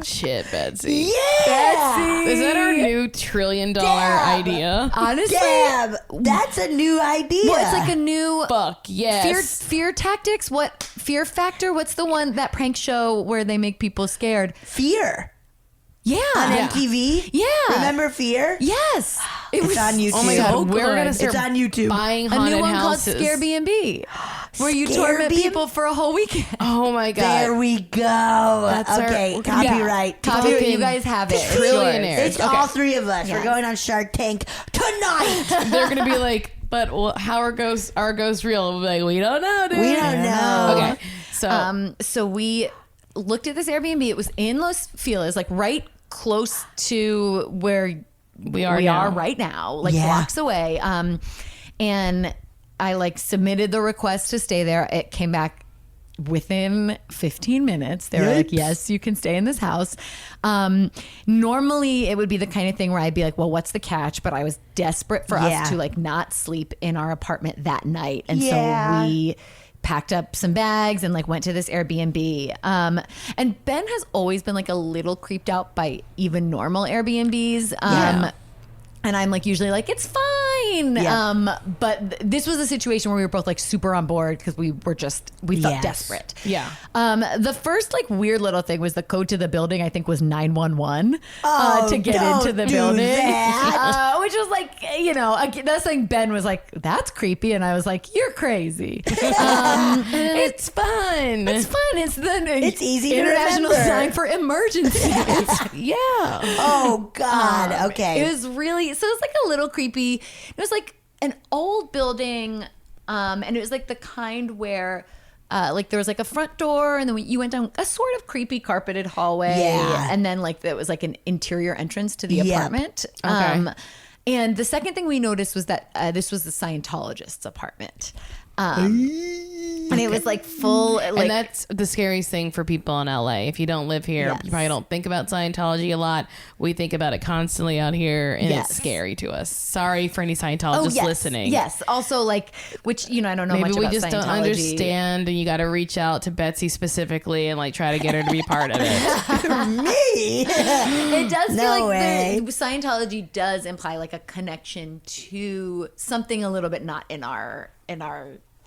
Shit, Betsy. Yeah. Is that our new $1 trillion idea? Honestly, Damn, that's a new idea. well, it's like a new Fuck yes. fear tactics. What Fear Factor? What's the one, that prank show where they make people scared? Fear Yeah, on Yeah. MTV. Yeah. Remember Fear? Yes, it It's was on YouTube. Oh my so god, we're good. gonna start It's on YouTube. buying A haunted new one houses. called Airbnb, where you torment Airbnb? people for a whole weekend. Oh my god. There we go. Okay, our- copyright. Copy, you guys have it. It's yours. Trillionaires. It's Okay. all three of us. Yes. We're going on Shark Tank tonight. They're gonna be like, but how are ghosts real? We'll be like, we don't know, dude. We don't know. Okay. So we looked at this Airbnb. It was in Los Feliz, like right close to where we are right now, like Yeah. blocks away. And I like submitted the request to stay there. It came back within 15 minutes. They were like, Yikes. yes, you can stay in this house. Normally it would be the kind of thing where I'd be like, well, what's the catch? But I was desperate for Yeah. us to like not sleep in our apartment that night. And Yeah. so we packed up some bags and like went to this Airbnb. And Ben has always been like a little creeped out by even normal Airbnbs. Yeah. And I'm like usually like, it's fine. Yeah. But this was a situation where we were both like super on board because we felt Yes. desperate. Yeah. The first like weird little thing was the code to the building, I think was 911 Oh, to get don't into the do building. that. Which was like, that's thing Ben was like, that's creepy. And I was like, you're crazy. It's fun. It's fun. It's easy to international remember. sign for emergencies. Yeah. Oh God. Okay. It was really, so it was like a little creepy. It was like an old building, and it was like the kind where like there was like a front door, and then you went down a sort of creepy carpeted hallway, Yeah. and then like there was like an interior entrance to the Yep. apartment. Okay. And the second thing we noticed was that this was the Scientologist's apartment. And it was like full, like, And that's the scariest thing for people in LA. If you don't live here, Yes. you probably don't think about Scientology a lot. We think about it constantly out here, and Yes. it's scary to us. Sorry for any Scientologists yes, listening. Yes. Also, like, which I don't know Maybe much we about just don't Scientology. understand, and you got to reach out to Betsy specifically and like try to get her to be part of it. Me. It does No feel like way. Scientology does imply like a connection to something a little bit not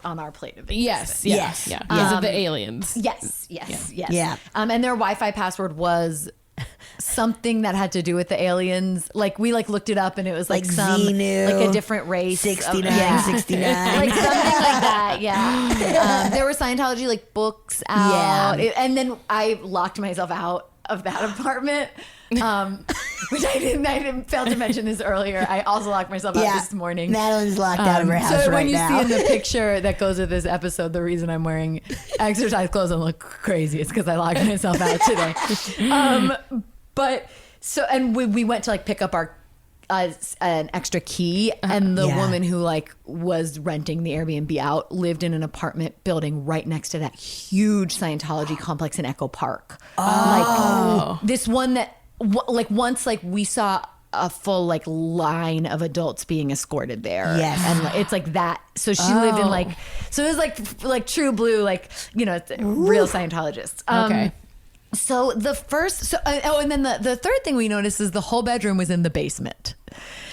on our plate of existence. Yes. Yeah. Because of the aliens. Yes. Yeah. And their Wi-Fi password was something that had to do with the aliens. Like we like looked it up, and it was like some Xenu, like a different race. 69, Yeah. 69. Like something like that, yeah. There were Scientology like books out, Yeah. and then I locked myself out of that apartment, which I didn't fail to mention this earlier. I also locked myself out this morning. Madeline's locked out of her house So right when you now. see in the picture that goes with this episode, the reason I'm wearing exercise clothes and look crazy is because I locked myself out today. But so, and we went to like pick up our an extra key, and the Yeah. woman who like was renting the Airbnb out lived in an apartment building right next to that huge Scientology complex in Echo Park. Like this one that like once like we saw a full like line of adults being escorted there. Yes. And like, it's like that. So she lived in like, so it was like true blue, like, it's real Scientologists. Okay. So the first, and then the third thing we noticed is the whole bedroom was in the basement.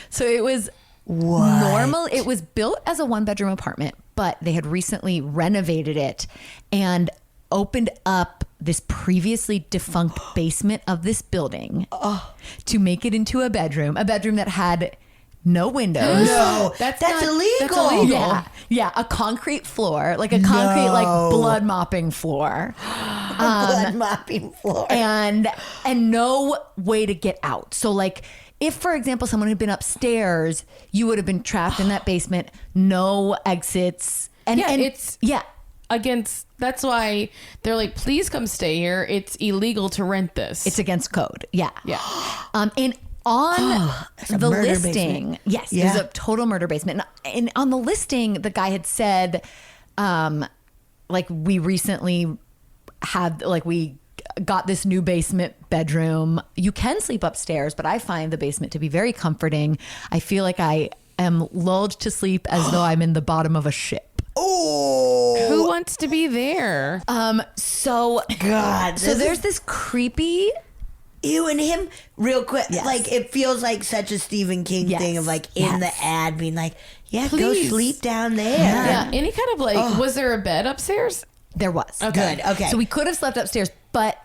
So it was normal. It was built as a 1-bedroom apartment, but they had recently renovated it and opened up this previously defunct basement of this building to make it into a bedroom that had no windows. No, That's that's not- illegal. that's illegal. Yeah, a concrete floor, like a concrete like blood mopping floor. Blood mopping floor. and no way to get out. So like if, for example, someone had been upstairs, you would have been trapped in that basement, no exits. And it's against. That's why they're like, please come stay here. It's illegal to rent this. it's against code. Yeah. Yeah. And on a the murder listing, basement. yes, Yeah. it was a total murder basement. And on the listing, the guy had said, like we recently have, like we got this new basement bedroom. You can sleep upstairs, but I find the basement to be very comforting. I feel like I am lulled to sleep as though I'm in the bottom of a ship. Oh, Who wants to be there? So God. So there's this creepy You and him, real quick. Yes. Like, it feels like such a Stephen King Yes. thing of like in the ad being like, yeah, go Please. sleep down there. Yeah. Any kind of like, was there a bed upstairs? There was. Okay. Good. Okay. So we could have slept upstairs, but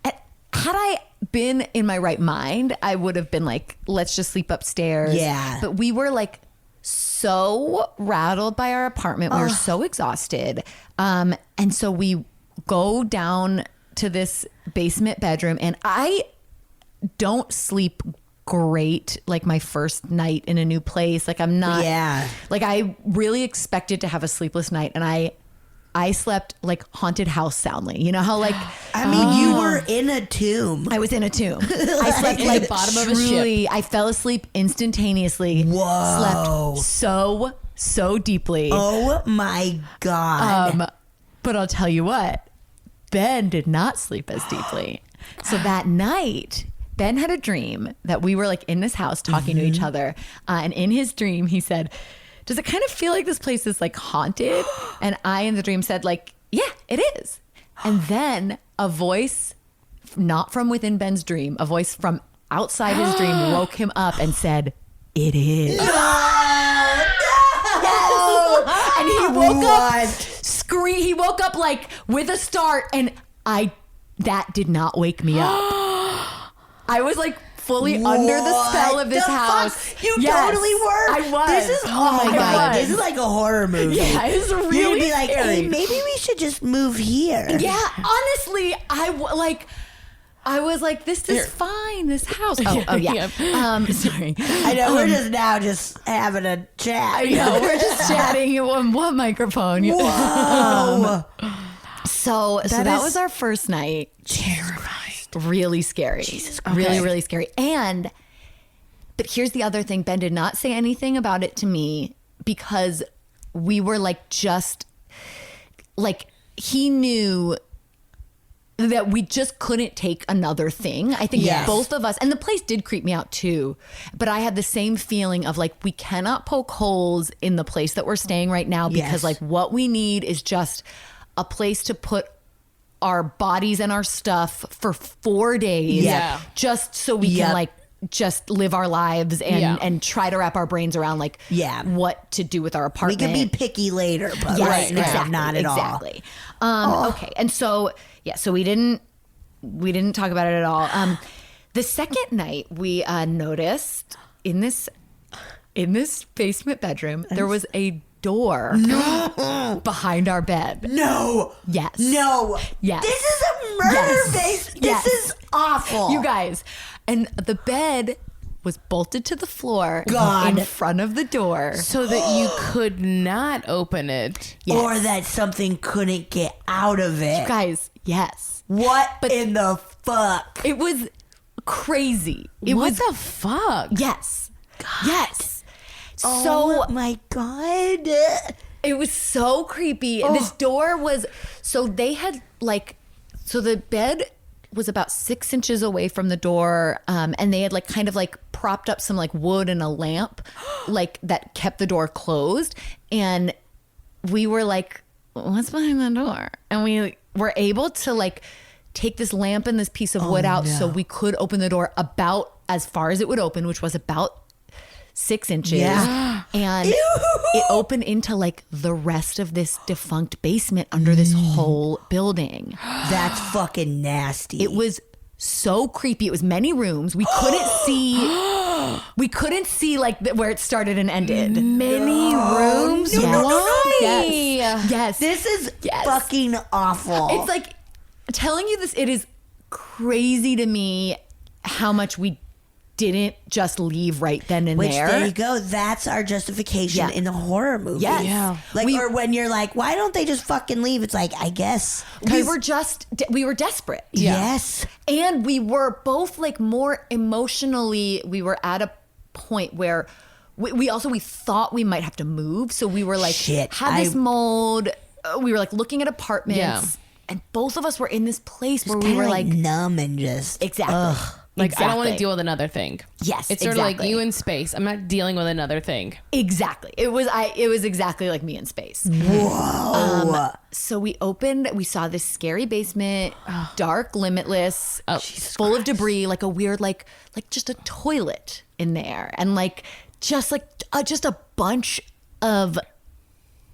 had I been in my right mind, I would have been like, let's just sleep upstairs. Yeah. But we were like so rattled by our apartment. We were so exhausted. And so we go down to this basement bedroom, and I don't sleep great like my first night in a new place. Like I'm not, like I really expected to have a sleepless night, and I slept like haunted house soundly. You know how like I mean, you were in a tomb. I was in a tomb. I slept In like the bottom of a truly. I fell asleep instantaneously. Whoa. Slept so deeply. Oh my God. But I'll tell you what, Ben did not sleep as deeply. So that night, Ben had a dream that we were like in this house talking to each other. And in his dream, he said, does it kind of feel like this place is like haunted? And I in the dream said like, yeah, it is. And then a voice, not from within Ben's dream, a voice from outside his dream woke him up and said, it is. Yes. And he woke up scream. He woke up like with a start, and that did not wake me up. I was like fully under the spell of this house. Fuck? You totally were. I was. This is oh my God. was. This is like a horror movie. Yeah, it was really You'd be like, scary. hey, maybe we should just move here. Yeah, honestly, I was like, this is fine. This house. Oh yeah. Sorry. I know we're just now just having a chat. I know we're just chatting on one microphone. Whoa. So that was our first night. Terrified. Really scary. Jesus Christ. Really scary. But here's the other thing. Ben did not say anything about it to me because we were like, just like, he knew that we just couldn't take another thing. I think both of us, and the place did creep me out too, but I had the same feeling of like, we cannot poke holes in the place that we're staying right now because like what we need is just a place to put our bodies and our stuff for 4 days. Yeah. Just so we can like just live our lives and try to wrap our brains around like what to do with our We apartment. can be picky later, but right now, exactly, not at all. exactly. Okay. And so we didn't talk about it at all. The second night we noticed in this basement bedroom there was a door behind our bed. No. Yes. No. Yes. This is a murder base. This is awful. You guys. And the bed was bolted to the floor God. in front of the door. So that you could not open it. Yes. Or that something couldn't get out of it. You guys, yes. What in the fuck? It was crazy. What the fuck? Yes. Yes. Oh my God. It was so creepy. This door was, so they had like, so the bed was about 6 inches away from the door. And they had like kind of like propped up some like wood and a lamp like that kept the door closed. And we were like, what's behind the door? And we were able to like take this lamp and this piece of wood out so we could open the door about as far as it would open, which was about 6 inches. Yeah. And it opened into like the rest of this defunct basement under this whole building. That's fucking nasty. It was so creepy. It was many rooms. We couldn't see like where it started and ended. Many rooms? Yes. Why? Yes. This is fucking awful. It's like telling you this, it is crazy to me how much we didn't just leave right then and there. There you go. That's our justification in the horror movie. Yes. Yeah. Like, or when you're like, why don't they just fucking leave? It's like, I guess. We were desperate. Yes. And we were both like more emotionally, we were at a point where we thought we might have to move. So we were like, had this mold. We were like looking at apartments. Yeah. And both of us were in this place where we were like numb and just exactly. Like, I don't want to Exactly. deal with another thing. Yes, It's sort of like exactly. you in space. I'm not dealing with another thing. Exactly. It was exactly like me in space. Whoa. So we saw this scary basement, dark, limitless, Jesus full of debris, like a weird, like just a toilet in there. And just a bunch of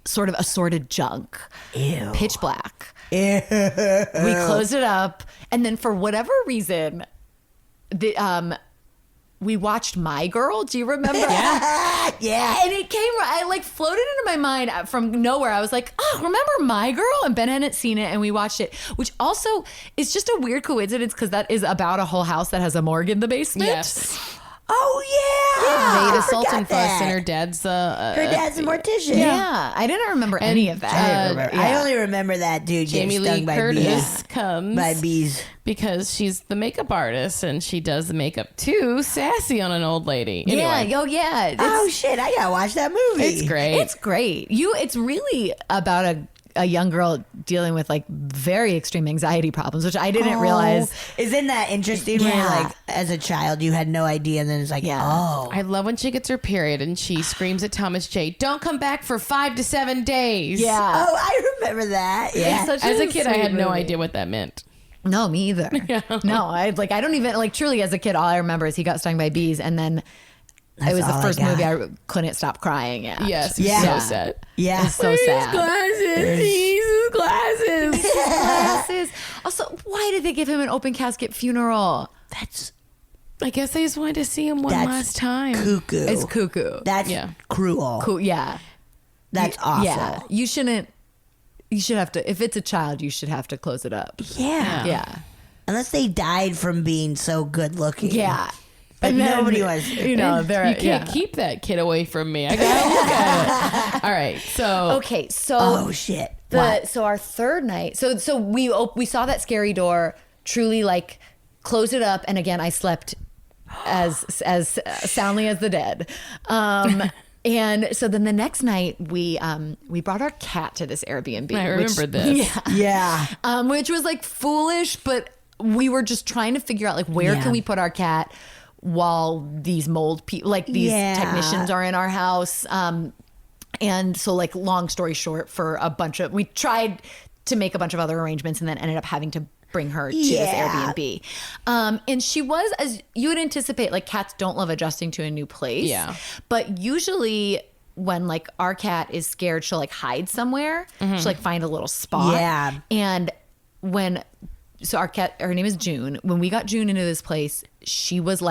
sort of assorted junk. Ew. Pitch black. Ew. We closed it up. And then for whatever reason, we watched My Girl. Do you remember? Yeah. And it came, I floated into my mind from nowhere. I was like, oh, remember My Girl? And Ben hadn't seen it and we watched it, which also is just a weird coincidence because that is about a whole house that has a morgue in the basement. Yes. Oh, yeah. Made I a Sultan forgot fuss that. and her dad's Her dad's a mortician. Yeah. I didn't remember any of that. I only remember that dude Jamie getting Lee stung by Curtis bees. comes By bees. because she's the makeup artist and she does the makeup too sassy on an old lady. Anyway, Yeah. Oh, yeah. Oh, shit. I gotta watch that movie. it's great. It's great. It's really about a young girl dealing with very extreme anxiety problems, which I didn't realize. Isn't that interesting? Where Yeah. as a child you had no idea, and then it's like, Yeah. oh, I love when she gets her period and she screams at Thomas J, "Don't come back for 5 to 7 days." Yeah. oh, I remember that. Yeah, Such As a kid, I sweet had no movie. idea what that meant. No, me either. No, I don't even truly as a kid, all I remember is he got stung by bees, and then it was the all I first got. movie I couldn't stop crying at. Yes, Yeah. so sad. yeah. It's so sad. Glasses, Jesus, glasses. Glasses. Also, why did they give him an open casket funeral? That's I guess I just wanted to see him one That's last time. cuckoo. It's cuckoo. That's Yeah. cruel. Cool. Yeah. That's awful. Yeah. You shouldn't. You should have to. If it's a child, you should have to close it up. Yeah. Yeah. Unless they died from being so good looking. Yeah. But And then, nobody was. You know, they're You can't keep that kid away from me. I gotta look at it. All right, so Okay, so Oh shit. What? so our third night, so we saw that scary door, truly closed it up, and again I slept as soundly as the dead. And so then the next night we brought our cat to this Airbnb. I remember this. Yeah. Yeah. Which was foolish, but we were just trying to figure out where Yeah. can we put our cat while these mold people, these Yeah. technicians are in our house. And so long story short, we tried to make a bunch of other arrangements and then ended up having to bring her to this Yeah. Airbnb. And she was, as you would anticipate, cats don't love adjusting to a new place. Yeah. But usually when our cat is scared, she'll hide somewhere. She'll find a little spot. Yeah. And so our cat, her name is June. When we got June into this place, she was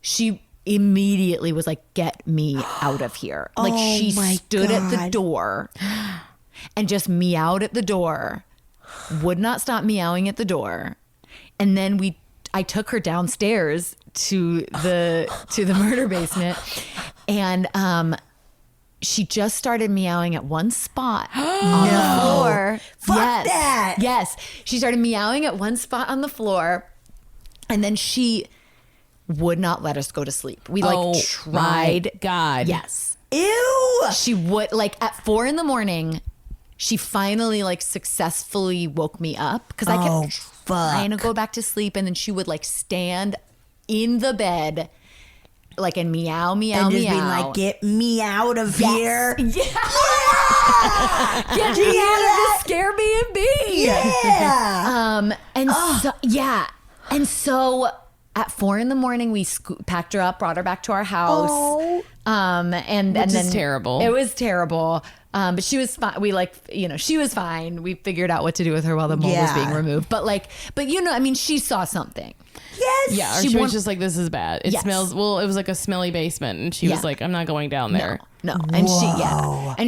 she immediately was get me out of here. She my stood at the God. door and just meowed at the door, would not stop meowing at the door. And then I took her downstairs to the murder basement, and she just started meowing at one spot on the floor. Fuck yes. that. Yes. She started meowing at one spot on the floor, and then she would not let us go to sleep. We Oh, tried. my God. Yes. Ew. She would at 4 a.m. She finally successfully woke me up because I Oh, kept fuck. trying to go back to sleep, and then she would stand in the bed and meow, meow, And just meow. being get me out of here. Get me out of this scare B&B. Yeah. And so at 4 a.m. we packed her up, brought her back to our house. Oh. And Which then is terrible. It was terrible. But she was fine. We she was fine. We figured out what to do with her while the mold was Yeah. being removed. But she saw something. Yes. Yeah, or She she was won- just this is bad. It Yes. smells, well, it was a smelly basement. And she was Yeah. I'm not going down there. No. And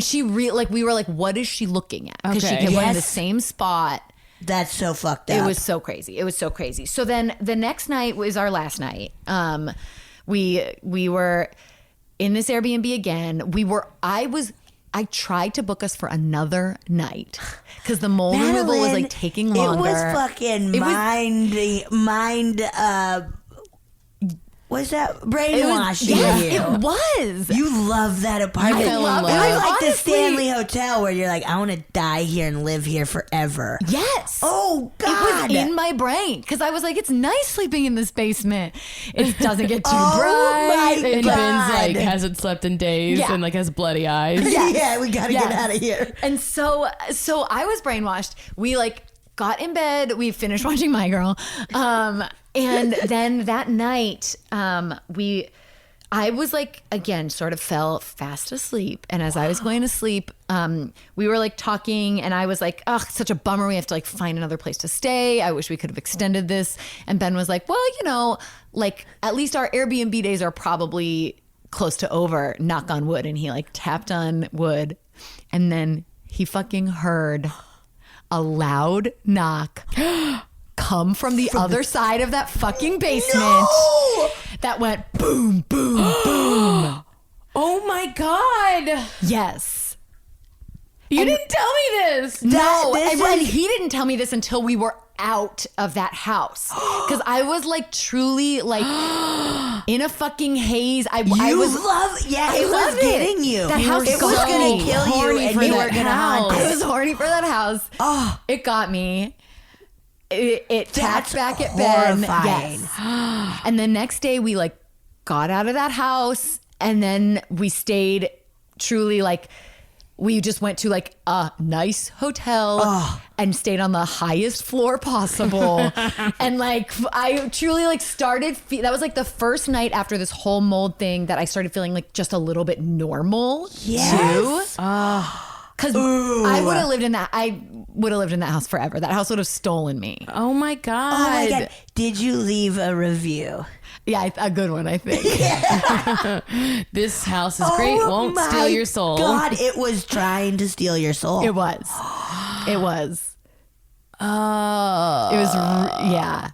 she we were what is she looking at? Because she Okay. kept going to the Yes. same spot. That's so fucked up. It was so crazy. It was so crazy. So then the next night was our last night. We were in this Airbnb again. I tried to book us for another night because the mold removal was Madeline, taking longer. It was fucking It was- Was that brainwashing Yes, you? it was. You love that apartment. I love It was it. like the Honestly. Stanley Hotel where you're like, I want to die here and live here forever. Yes. Oh, It God. was in my brain because I was like, it's nice sleeping in this basement. It doesn't get too Oh, bright. my And God. Ben's like hasn't slept in days Yeah. and like has bloody eyes. Yeah, we got to get out of here. And so I was brainwashed. We like got in bed. We finished watching My Girl. And then that night, I was like, again, sort of fell fast asleep. And as I was going to sleep, we were like talking and I was like, oh, such a bummer. We have to like find another place to stay. I wish we could have extended this. And Ben was like, well, you know, like at least our Airbnb days are probably close to over, knock on wood. And he like tapped on wood and then he fucking heard a loud knock come from the other side of that fucking basement. No! That went boom, boom, boom. Oh my God. Yes. You didn't tell me this. No, this and is- he didn't tell me this until we were out of that house. Because I was like truly like in a fucking haze. I was It was loved it. getting you. That house it was got going me. to kill you Horny and for you that were going to haunt house. I it. was horny for that house. Oh, It got me. It tapped that's back at Ben. horrifying. Yes. And the next day we like got out of that house and then we stayed truly like we just went to like a nice hotel and stayed on the highest floor possible. And like I truly like started that was like the first night after this whole mold thing that I started feeling like just a little bit normal Yes. too. Because I would have lived in that house forever. That house would have stolen me. Oh my God. Oh my God. Did you leave a review? Yeah, a good one, I think. This house is great. Won't my steal your soul. God, it was trying to steal your soul. It was. It was. Oh. It was. Yeah.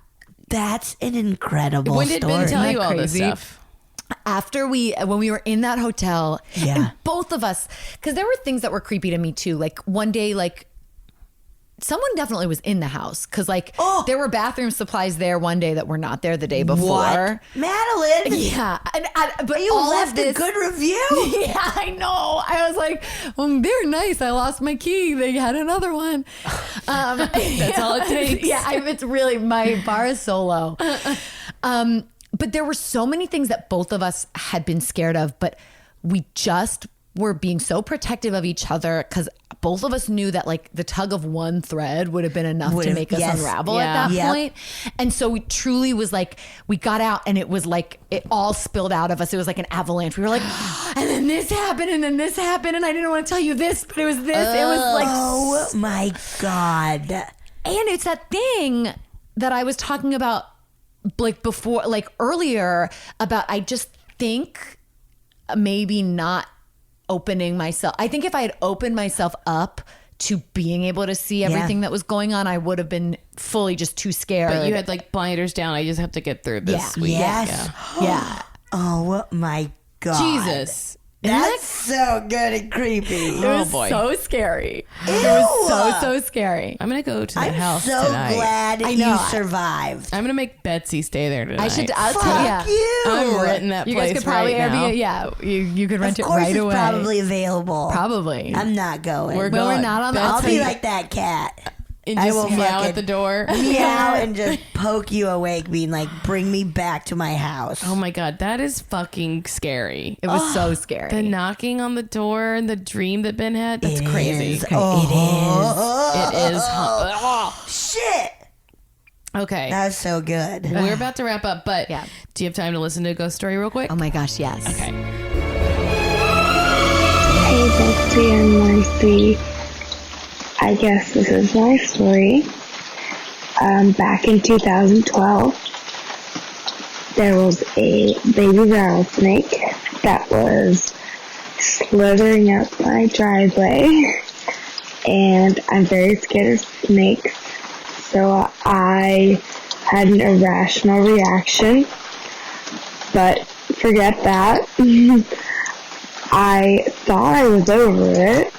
That's an incredible When did story. Ben tell Isn't you that all this crazy? stuff? After when we were in that hotel, Yeah. and both of us, because there were things that were creepy to me too. Like one day, like someone definitely was in the house because like there were bathroom supplies there one day that were not there the day before. What? Madeline? Yeah, but You all left of this, a good review? Yeah, I know. I was like, well, they're nice. I lost my key. They had another one. That's all it takes. Yeah, it's really, my bar is so low. But there were so many things that both of us had been scared of, but we just were being so protective of each other because both of us knew that like the tug of one thread would have been enough to make us unravel at that Yep. point. And so we truly was like, we got out and it was like, it all spilled out of us. It was like an avalanche. We were like, and then this happened and then this happened. And I didn't want to tell you this, but it was this. It was like, Oh my God. and it's that thing that I was talking about like before, like earlier about, I just think maybe not opening myself. I think if I had opened myself up to being able to see everything that was going on, I would have been fully just too scared. But you had like blinders down. I just have to get through this Yeah. week. Yes. yeah. Oh my God. Jesus. That's so good and creepy. It was boy. so scary. Ew. It was so scary. I'm going to go to that I'm house so tonight. glad I know. you survived. I'm going to make Betsy stay there tonight. I should. I'll Fuck tell you. you. I'm renting that You place guys could probably right now. Airbnb. Yeah, you could rent Of it course right it's away. probably available. Probably. I'm not going. We're Well, we're going. not on the- I'll be Betsy. like that cat. And I just will meow fucking at the door. Meow and just poke you awake, being like, bring me back to my house. Oh my God, that is fucking scary. It was so scary. The knocking on the door and the dream that Ben had, that's It crazy. is. Oh. It is. Oh. Shit. Okay. That's so good. We're about to wrap up, but Yeah. do you have time to listen to a ghost story real quick? Oh my gosh, yes. Okay. Hey, Betsy and Marcy. I guess this is my story. Back in 2012, there was a baby rattlesnake that was slithering up my driveway, and I'm very scared of snakes, so I had an irrational reaction, but forget that. I thought I was over it,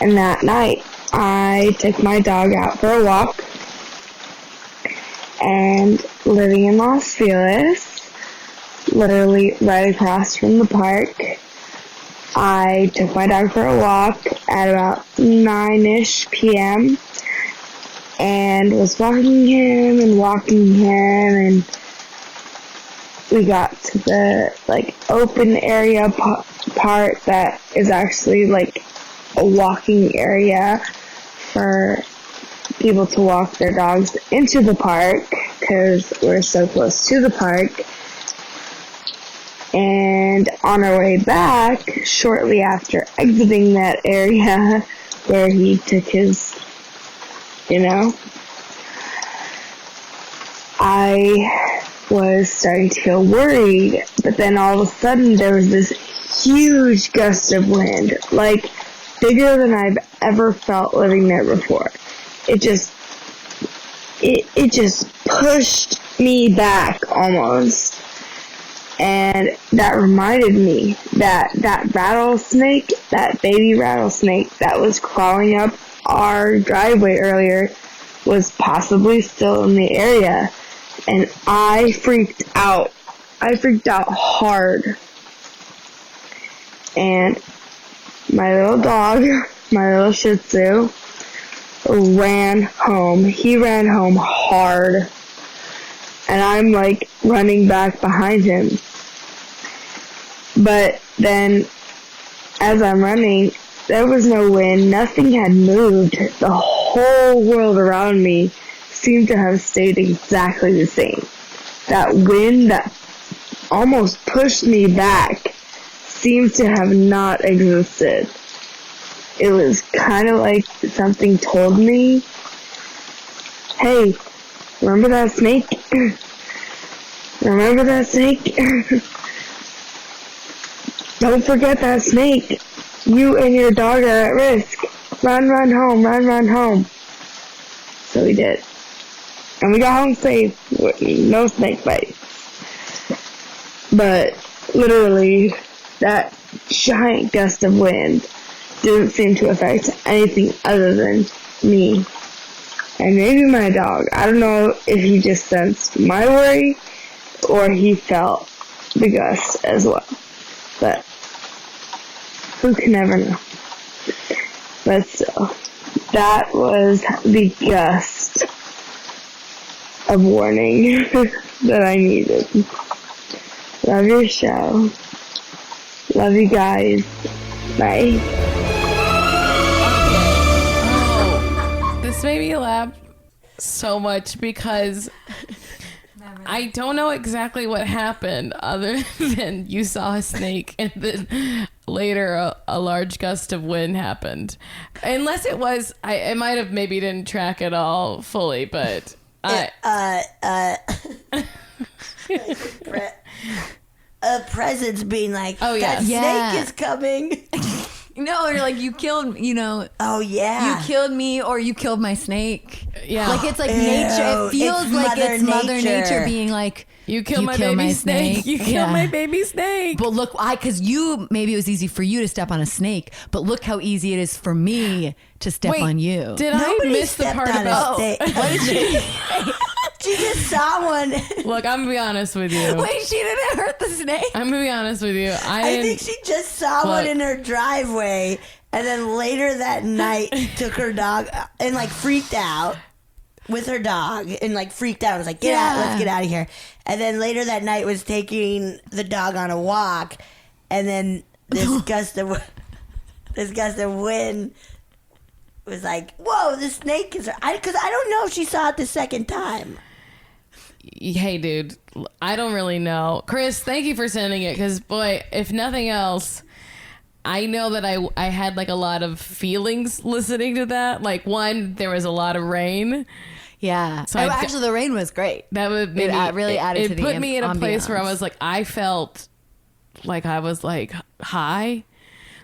and that night I took my dog out for a walk, and living in Las Vegas, literally right across from the park. I took my dog for a walk at about 9-ish p.m. and was walking him, and we got to the open area part that is actually a walking area for people to walk their dogs into the park because we're so close to the park. And on our way back, shortly after exiting that area where he took his, I was starting to feel worried, but then all of a sudden there was this huge gust of wind, bigger than I've ever felt living there before. It just pushed me back almost. And that reminded me that rattlesnake, that baby rattlesnake that was crawling up our driveway earlier was possibly still in the area. And I freaked out. I freaked out hard. And my little dog, my little Shih Tzu, ran home. He ran home hard. And I'm running back behind him. But then, as I'm running, there was no wind. Nothing had moved. The whole world around me seemed to have stayed exactly the same. That wind that almost pushed me back seemed to have not existed. It was kind of like something told me, hey, remember that snake? Remember that snake? Don't forget that snake. You and your dog are at risk. Run home, run home. So we did. And we got home safe with no snake bites. But literally, that giant gust of wind didn't seem to affect anything other than me. And maybe my dog. I don't know if he just sensed my worry or he felt the gust as well. But who can ever know? But still, that was the gust of warning that I needed. Love your show. Love you guys. Bye. This made me laugh so much because I don't know exactly what happened other than you saw a snake and then later a large gust of wind happened. Unless it was, I might have maybe didn't track it all fully, but Presence being like, oh yeah, that snake is coming. No, you're you killed, Oh yeah, you killed me or you killed my snake. Yeah, it's nature. It feels it's Mother Nature being like, you killed my baby snake. You killed my baby snake. But look, because maybe it was easy for you to step on a snake, but look how easy it is for me to step on you. Did I miss the part about? What did she? She just saw one. Look, I'm gonna be honest with you. Wait, she didn't hurt the snake? I'm gonna be honest with you. I think she just saw one in her driveway, and then later that night took her dog and freaked out with her dog and freaked out. I was like, get out, let's get out of here. And then later that night was taking the dog on a walk, and then this gust of wind was like, whoa, the snake is. Because I don't know if she saw it the second time. Hey, dude, I don't really know. Chris, thank you for sending it because, boy, if nothing else, I know that I had a lot of feelings listening to that. One, there was a lot of rain. Yeah. So actually, the rain was great. That would really added to the It put me in a place where I was I felt like I was high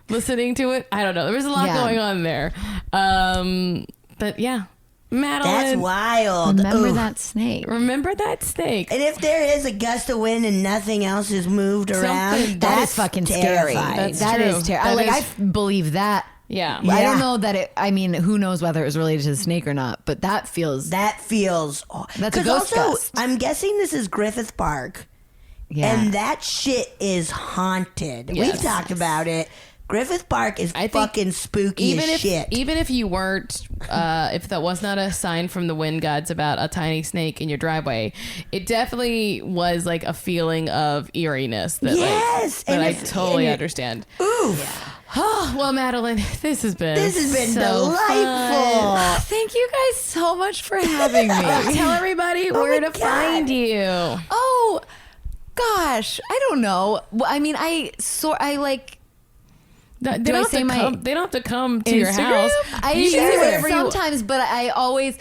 listening to it. I don't know. There was a lot going on there. But yeah. Madeline. That's wild. Remember that snake. Remember that snake. And if there is a gust of wind and nothing else is moved around, that is fucking scary. That is terrifying. I believe that. Yeah. I don't know that it, who knows whether it was related to the snake or not, but that feels. That's a ghost gust. I'm guessing this is Griffith Park. Yeah. And that shit is haunted. Yes. We've talked about it. Griffith Park is fucking spooky as shit. Even if you weren't, if that was not a sign from the wind gods about a tiny snake in your driveway, it definitely was like a feeling of eeriness that, Yes, that and I it's- totally and it- understand. Oof. Oh, well, Madeline, this has been so delightful. fun. Thank you guys so much for having me. Tell everybody where to God. find you. Oh, gosh. I don't know. Well, I mean, I like... They Do I don't have say to my come. They don't have to come to your Instagram? house. I You usually can do do it whatever you- sometimes, but I always...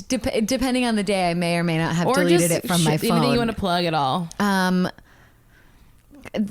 depending on the day, I may or may not have or deleted just it from my phone. Anything you want to plug at all.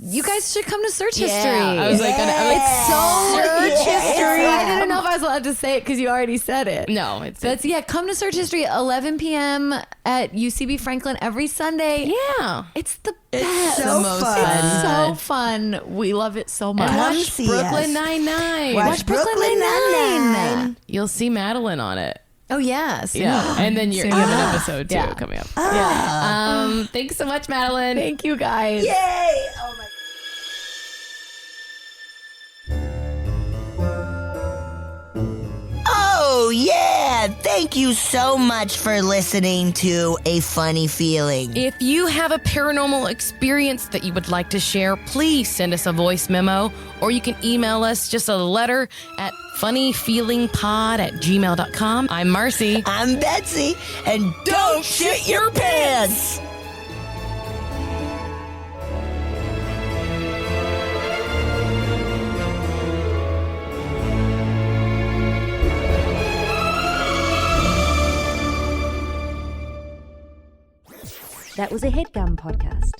You guys should come to Search Yeah, History. I was like, it's so Search history. Yeah. I didn't know if I was allowed to say it because you already said it. No, it's Come to Search History 11 p.m. at UCB Franklin every Sunday. yeah. It's the It's best. so most fun. It's so fun. We love it so much. Come Watch see Brooklyn us. Nine-Nine. Watch Brooklyn Nine-Nine. You'll see Madeline on it. Oh, yes. Yeah, and then you have an episode too Yeah. coming up. Yeah. Thanks so much, Madeline. Thank you, guys. Yay! Oh my. Oh yeah! Thank you so much for listening to A Funny Feeling. If you have a paranormal experience that you would like to share, please send us a voice memo, or you can email us just a letter at funnyfeelingpod@gmail.com. I'm Marcy. I'm Betsy, and don't shit your pants! That was a HeadGum podcast.